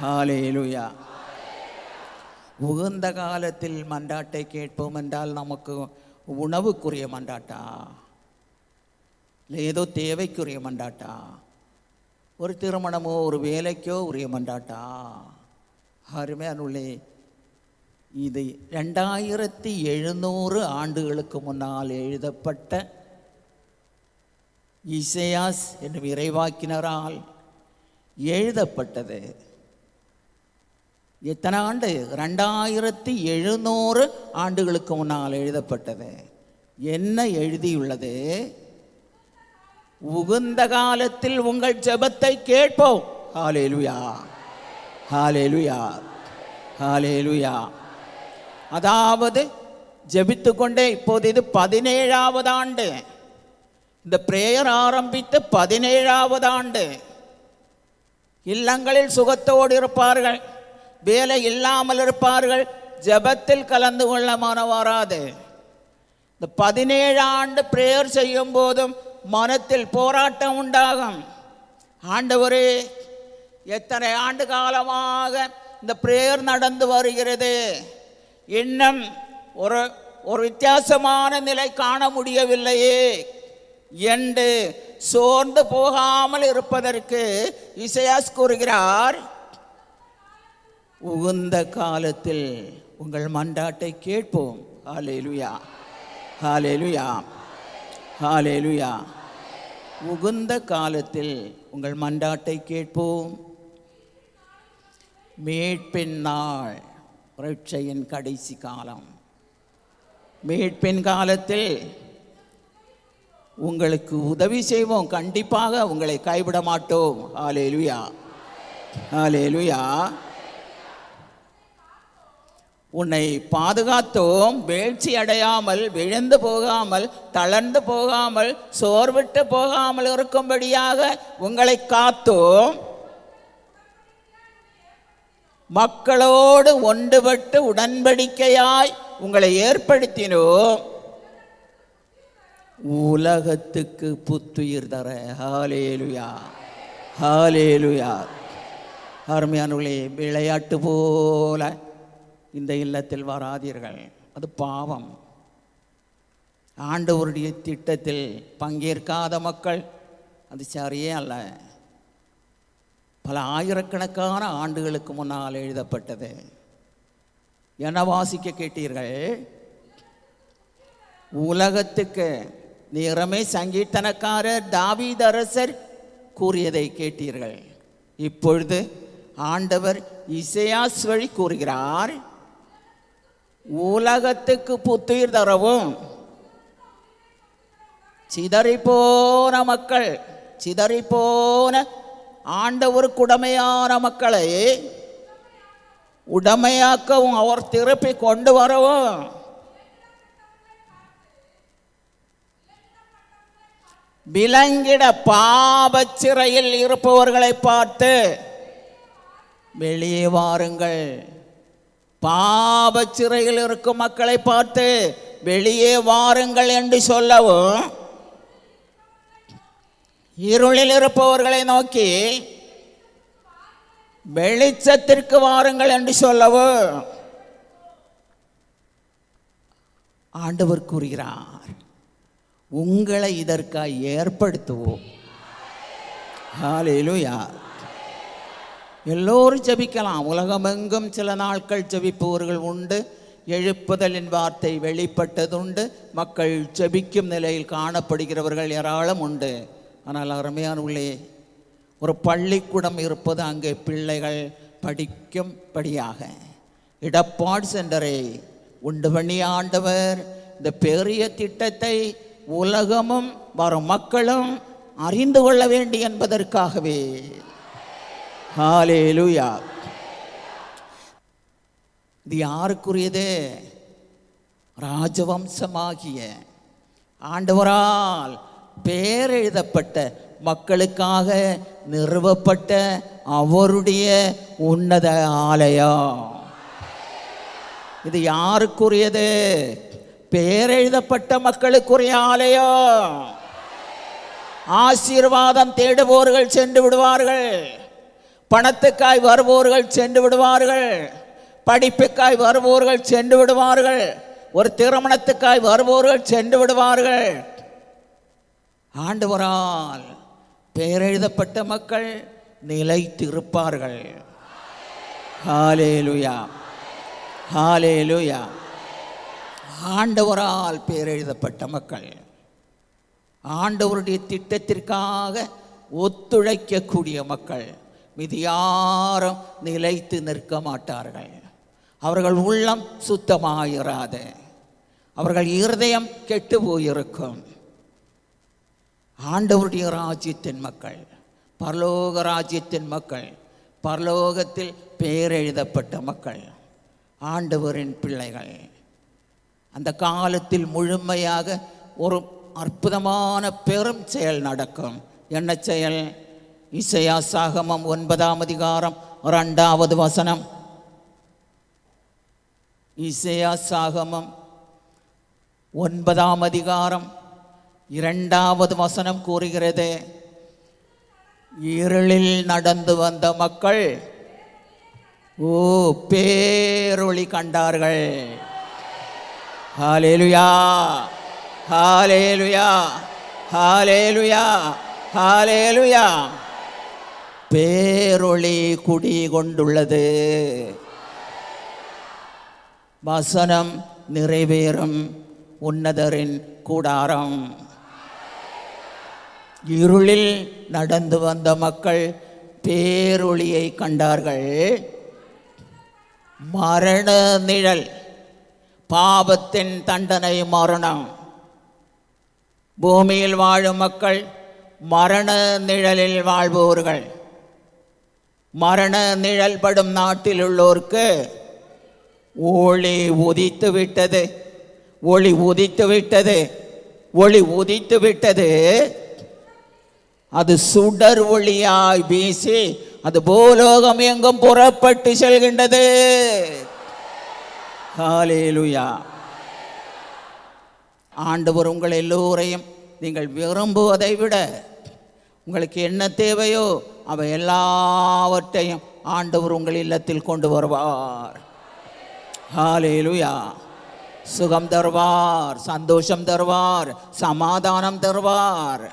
Speaker 4: ஹல்லேலூயா. உகந்த காலத்தில் மன்றாட்டை கேட்போம் என்றால் நமக்கு உணவுக்குரிய மன்றாட்டா, இல்லை ஏதோ தேவைக்குரிய மன்றாட்டா, ஒரு திருமணமோ ஒரு வேலைக்கோ உரிய மன்றாட்டா? அருமையானுள்ளே, இது 2700 ஆண்டுகளுக்கு முன்னால் எழுதப்பட்ட இசையாஸ் என்னும் இறைவாக்கினரால் எழுதப்பட்டது. எத்தனை ஆண்டு? 2700 ஆண்டுகளுக்கு முன்னால் எழுதப்பட்டது. என்ன எழுதியுள்ளது? உகந்த காலத்தில் உங்கள் ஜெபத்தை கேட்போம். ஹல்லேலூயா, ஹல்லேலூயா, ஹல்லேலூயா. அதாவது ஜெபித்து கொண்டே, இப்போது இது 17வது ஆண்டு. இந்த பிரேயர் ஆரம்பித்து 17வது ஆண்டு. இல்லங்களில் சுகத்தோடு இருப்பார்கள், வேலை இல்லாமல் இருப்பார்கள், ஜெபத்தில் கலந்து கொள்ள மனம் வராது. இந்த 17 ஆண்டு பிரேயர் செய்யும் போதும் மனத்தில் போராட்டம் உண்டாகும். ஆண்டவரே, எத்தனை ஆண்டு காலமாக இந்த பிரேயர் நடந்து வருகிறது, இன்னும் ஒரு வித்தியாசமான நிலை காண முடியவில்லையே என்று சோர்ந்து போகாமல் இருப்பதற்கு இசையாஸ் கூறுகிறார், உகந்த காலத்தில் உங்கள் மன்றாட்டை கேட்போம். ஹல்லேலூயா, ஹல்லேலூயா, ஹல்லேலூயா. உகந்த காலத்தில் உங்கள் மன்றாட்டை கேட்போம். மீட்பின் நாள், ரட்சையின் கடைசி காலம். மீட்பின் காலத்தில் உங்களுக்கு உதவி செய்வோம், கண்டிப்பாக உங்களை கைவிட மாட்டோம். ஹல்லேலூயா, ஹல்லேலூயா. உன்னை பாதுகாத்தோம், வீழ்ச்சி அடையாமல், விழுந்து போகாமல், தளர்ந்து போகாமல், சோர்விட்டு போகாமல் இருக்கும்படியாக உங்களை காத்தோம். மக்களோடு ஒன்றுபட்டு உடன்படிக்கையாய் உங்களை ஏற்படுத்தினோம், உலகத்துக்கு புத்துயிர் தர. ஹல்லேலூயா, ஹல்லேலூயா. அருமையானவர்களே, விளையாட்டு போல இந்த இல்லத்தில் வராதீர்கள், அது பாவம். ஆண்டவருடைய திட்டத்தில் பங்கேற்காத மக்கள், அது சரியே அல்ல. பல ஆயிரக்கணக்கான ஆண்டுகளுக்கு முன்னால் எழுதப்பட்டது. என வாசிக்க கேட்டீர்கள்? உலகத்துக்கு நிறமே சங்கீதனக்காரர் தாவீது அரசர் கூறியதை கேட்டீர்கள். இப்பொழுது ஆண்டவர் இசையாஸ் வழி கூறுகிறார், உலகத்துக்கு புத்துயிர் தரவும் சிதறிப்போன மக்கள், சிதறிப்போன ஆண்டவருக்கு உடமையான மக்களை உடமையாக்கவும் அவர் திருப்பி கொண்டு வரவும் விலங்கிட பாபச் சிறையில் இருப்பவர்களை பார்த்து வெளியே வாருங்கள், பாபச் சிறையில் இருக்கும் மக்களை பார்த்து வெளியே வாருங்கள் என்று சொல்லவும், இருளில் இருப்பவர்களை நோக்கி வெளிச்சத்திற்கு வாருங்கள் என்று சொல்லவும் ஆண்டவர் கூறுகிறார், உங்களை இதற்காக ஏற்படுத்துவோம். ஹல்லேலூயா. எல்லோரும் ஜெபிக்கலாம். உலகமெங்கும் சில நாட்கள் ஜெபிப்பவர்கள் உண்டு, எழுப்புதலின் வார்த்தை வெளிப்பட்டதுண்டு, மக்கள் ஜெபிக்கும் நிலையில் காணப்படுகிறவர்கள் ஏராளம் உண்டு. ஆனால் அருமையானவர்களே, ஒரு பள்ளிக்கூடம் இருப்பது அங்கே பிள்ளைகள் படிக்கும்படியாக இடப்பாடு சென்றரை உண்டு பண்ணி ஆண்டவர் இந்த பெரிய திட்டத்தை உலகமும் வரும் மக்களும் அறிந்து கொள்ள வேண்டும் என்பதற்காகவே. ஹல்லேலூயா. இது யாருக்குரியது? ராஜவம்சமாகிய ஆண்டவரால் பேர் எழுதப்பட்ட மக்களுக்காக நிறுவப்பட்ட அவருடைய உன்னத ஆலயம். இது யாருக்குரியது? பேர் எழுதப்பட்ட மக்களுக்குரிய ஆலயம். ஆசீர்வாதம் தேடுபவர்கள் சென்று விடுவார்கள். பணத்துக்காய் வருபவர்கள் சென்று விடுவார்கள். படிப்புக்காய் வருபவர்கள் சென்று விடுவார்கள். ஒரு திருமணத்துக்காய் வருபவர்கள் சென்று விடுவார்கள். ஆண்டவரால் பெயரெழுதப்பட்ட மக்கள் நிலைத்திருப்பார்கள். ஹல்லேலூயா, ஹல்லேலூயா. ஆண்டவரால் பெயரெழுதப்பட்ட மக்கள் ஆண்டவருடைய திட்டத்திற்காக ஒத்துழைக்கக்கூடிய மக்கள் மீது யாரும் நிலைத்து நிற்க மாட்டார்கள். அவர்கள் உள்ளம் சுத்தமாயிராது, அவர்கள் இருதயம் கெட்டு போயிருக்கும். ஆண்டவருடைய ராஜ்யத்தின் மக்கள், பரலோக ராஜ்யத்தின் மக்கள், பரலோகத்தில் பெயரெழுதப்பட்ட மக்கள், ஆண்டவரின் பிள்ளைகள். அந்த காலத்தில் முழுமையாக ஒரு அற்புதமான பெரும் செயல் நடக்கும். என்ன செயல்? இசையா சாகமம் 9ஆம் அதிகாரம் 2வது வசனம். இசையா சாகமம் 9ஆம் அதிகாரம் 2வது வசனம் கூறுகிறது, இருளில் நடந்து வந்த மக்கள் பேரொளி கண்டார்கள். ஹல்லேலூயா, ஹல்லேலூயா, ஹல்லேலூயா, ஹல்லேலூயா. பேரொளி குடி கொண்டுள்ளது. வசனம் நிறைவேறும் உன்னதரின் கூடாரம். இருளில் நடந்து வந்த மக்கள் பேரொளியை கண்டார்கள். மரண நிழல், பாவத்தின் தண்டனை மரணம். பூமியில் வாழும் மக்கள் மரண நிழலில் வாழ்பவர்கள். மரண நிழல் படும் நாட்டில் உள்ளோருக்கு ஒளி உதித்து விட்டது, ஒளி உதித்து விட்டது, ஒளி உதித்து விட்டது. அது சுடர் ஒளியாய் வீசி அது பூலோகம் எங்கும் புறப்பட்டு செல்கின்றது. ஹல்லேலூயா. ஆண்டவர் உங்கள் எல்லோரையும் நீங்கள் விரும்புவதை விட உங்களுக்கு என்ன தேவையோ அவை எல்லாவற்றையும் ஆண்டவர் உங்கள் இல்லத்தில் கொண்டு வருவார். ஹல்லேலூயா. சுகம் தருவார், சந்தோஷம் தருவார், சமாதானம் தருவார்.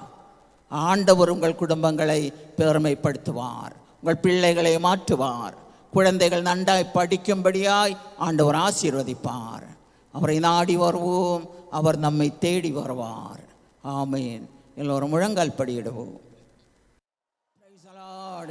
Speaker 4: ஆண்டவர் உங்கள் குடும்பங்களை பெருமைப்படுத்துவார், உங்கள் பிள்ளைகளை மாற்றுவார். குழந்தைகள் நன்றாய் படிக்கும்படியாய் ஆண்டவர் ஆசீர்வதிப்பார். அவரை நாடி வருவோம், அவர் நம்மை தேடி வருவார். ஆமென். எல்லோரும் முழங்கால் படியிடுவோம்.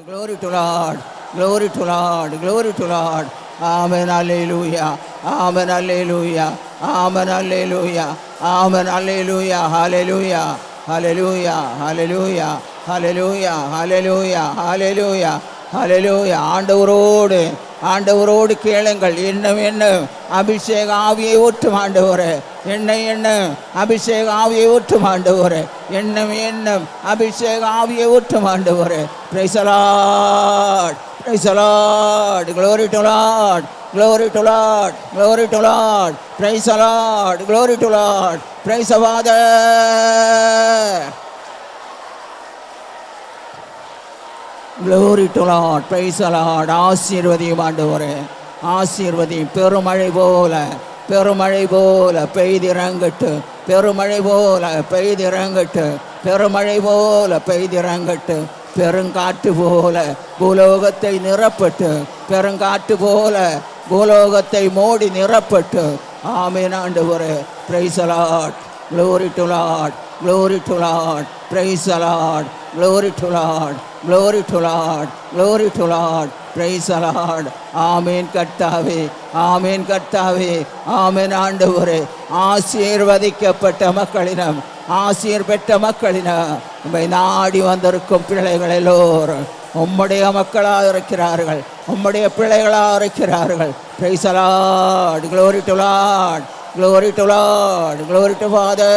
Speaker 4: Glory to Lord, glory to Lord, glory to Lord. Amen, hallelujah, amen, hallelujah, amen, hallelujah, amen, hallelujah, hallelujah, hallelujah, hallelujah, hallelujah, hallelujah, hallelujah, hallelujah. ஆண்டவரோடு ஆண்டவரோடு கேளுங்கள். இன்னும் இன்னும் அபிஷேக ஆவியை ஊற்றும் ஆண்டவரே, என்னை இன்னும் அபிஷேக ஆவியை ஊற்றும் ஆண்டவரே, இன்னும் இன்னும் அபிஷேக ஆவியை ஊற்றும் ஆண்டவரே. Praise the Lord, praise the Lord, glory to Lord, glory to Lord, glory to Lord, praise the Lord, glory to Lord, praise the Father. Glory to Lord, praise the Lord. ஆசீர்வதியும் ஆண்டவரே, ஆசீர்வதியும். பெருமழை போல பெருமழை போல பெய்திறங்கட்டு, பெருமழை போல பெய்திறங்கட்டு, பெருமழை போல பெய்திறங்கட்டு. பெருங்காற்று போல பூலோகத்தை நிரப்பட்டு, பெருங்காற்று போல பூலோகத்தை மூடி நிரப்பட்டு. ஆமென் ஆண்டவரே. Praise the Lord, glory to Lord, glory to Lord, praise the Lord, glory to Lord, glory to Lord, glory to Lord, praise the Lord. ஆமென் கர்த்தாவே, ஆமென் கர்த்தாவே, ஆமென் ஆண்டவரே. ஆசீர்வதிக்கப்பட்ட மக்களிடம், ஆசீர் பெற்ற மக்களிடம் உம்மை நாடி வந்திருக்கும் பிள்ளைகள் எல்லோரும் உம்முடைய மக்களாக இருக்கிறார்கள், உம்முடைய பிள்ளைகளாக இருக்கிறார்கள். Praise the Lord, glory to Lord, glory to Lord, glory to Father.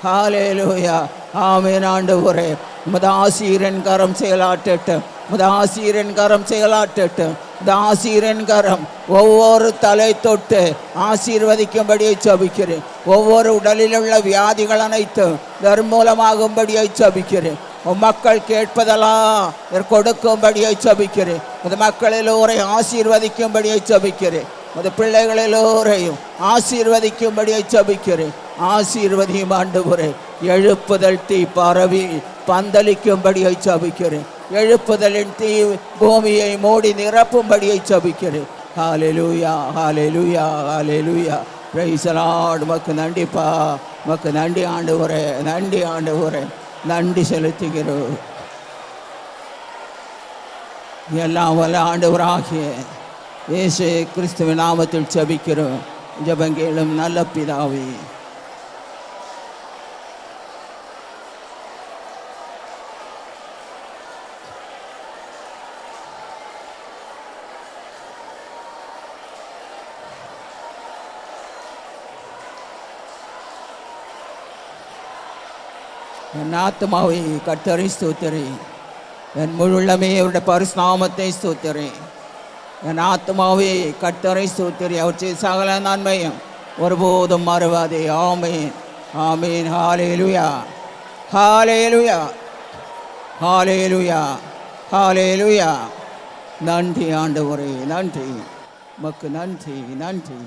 Speaker 4: Hallelujah. ஆமென் ஆண்டவரே. உமது ஆசீரின் கரம் செயலாற்றட்டும், உமது ஆசீரின் கரம் செயலாற்றட்டும். இந்த ஆசீரின் கரம் ஒவ்வொரு தலை தொட்டு ஆசீர்வதிக்கும்படியை ஜெபிக்கிறேன். ஒவ்வொரு உடலில் உள்ள வியாதிகள் அனைத்தும் நிர்மூலமாகும்படியை ஜெபிக்கிறேன். மக்கள் கேட்பதெல்லாம் கொடுக்கும்படியை ஜெபிக்கிறேன். அது மக்கள் எல்லோரையும் ஆசீர்வதிக்கும்படியை ஜெபிக்கிறேன். அது பிள்ளைகள் எல்லோரையும் ஆசீர்வதிக்கும்படியை ஜெபிக்கிறேன். ஆசீர்வதியும் ஆண்டவரே. எழுப்புதல் தீ பரவி பந்தலிக்கும்படியை ஜெபிக்கிறேன். எழுப்புதலின் தீ பூமியை மூடி நிரப்பும்படியை ஜெபிக்கிறேன். ஹல்லேலூயா, ஹல்லேலூயா, ஹல்லேலூயா. Praise the Lord. உமக்கு நன்றிப்பா, உமக்கு நன்றி ஆண்டவரே, நன்றி ஆண்டவரே, நன்றி செலுத்துகிறோம். எல்லாம் வல்ல ஆண்டவராகிய இயேசு கிறிஸ்துவின் நாமத்தில் ஜெபிக்கிறோம். ஜெபங்கேளும் நல்ல பிதாவே. என் ஆத்மாவை கர்த்தரை ஸ்தோத்திரி, என் முழுள்ளமே அவருடைய பரிசுநாமத்தை ஸ்தோத்திரி. என் ஆத்மாவை கர்த்தரை ஸ்தோத்திரி, அவர் செய்த சகல நன்மையும் ஒருபோதும் மறவாதே. ஆமீன், ஆமீன். ஹல்லேலூயா, ஹல்லேலூயா, ஹல்லேலூயா, ஹல்லேலூயா. நன்றி ஆண்டவரே, நன்றி, உமக்கு நன்றி, நன்றி.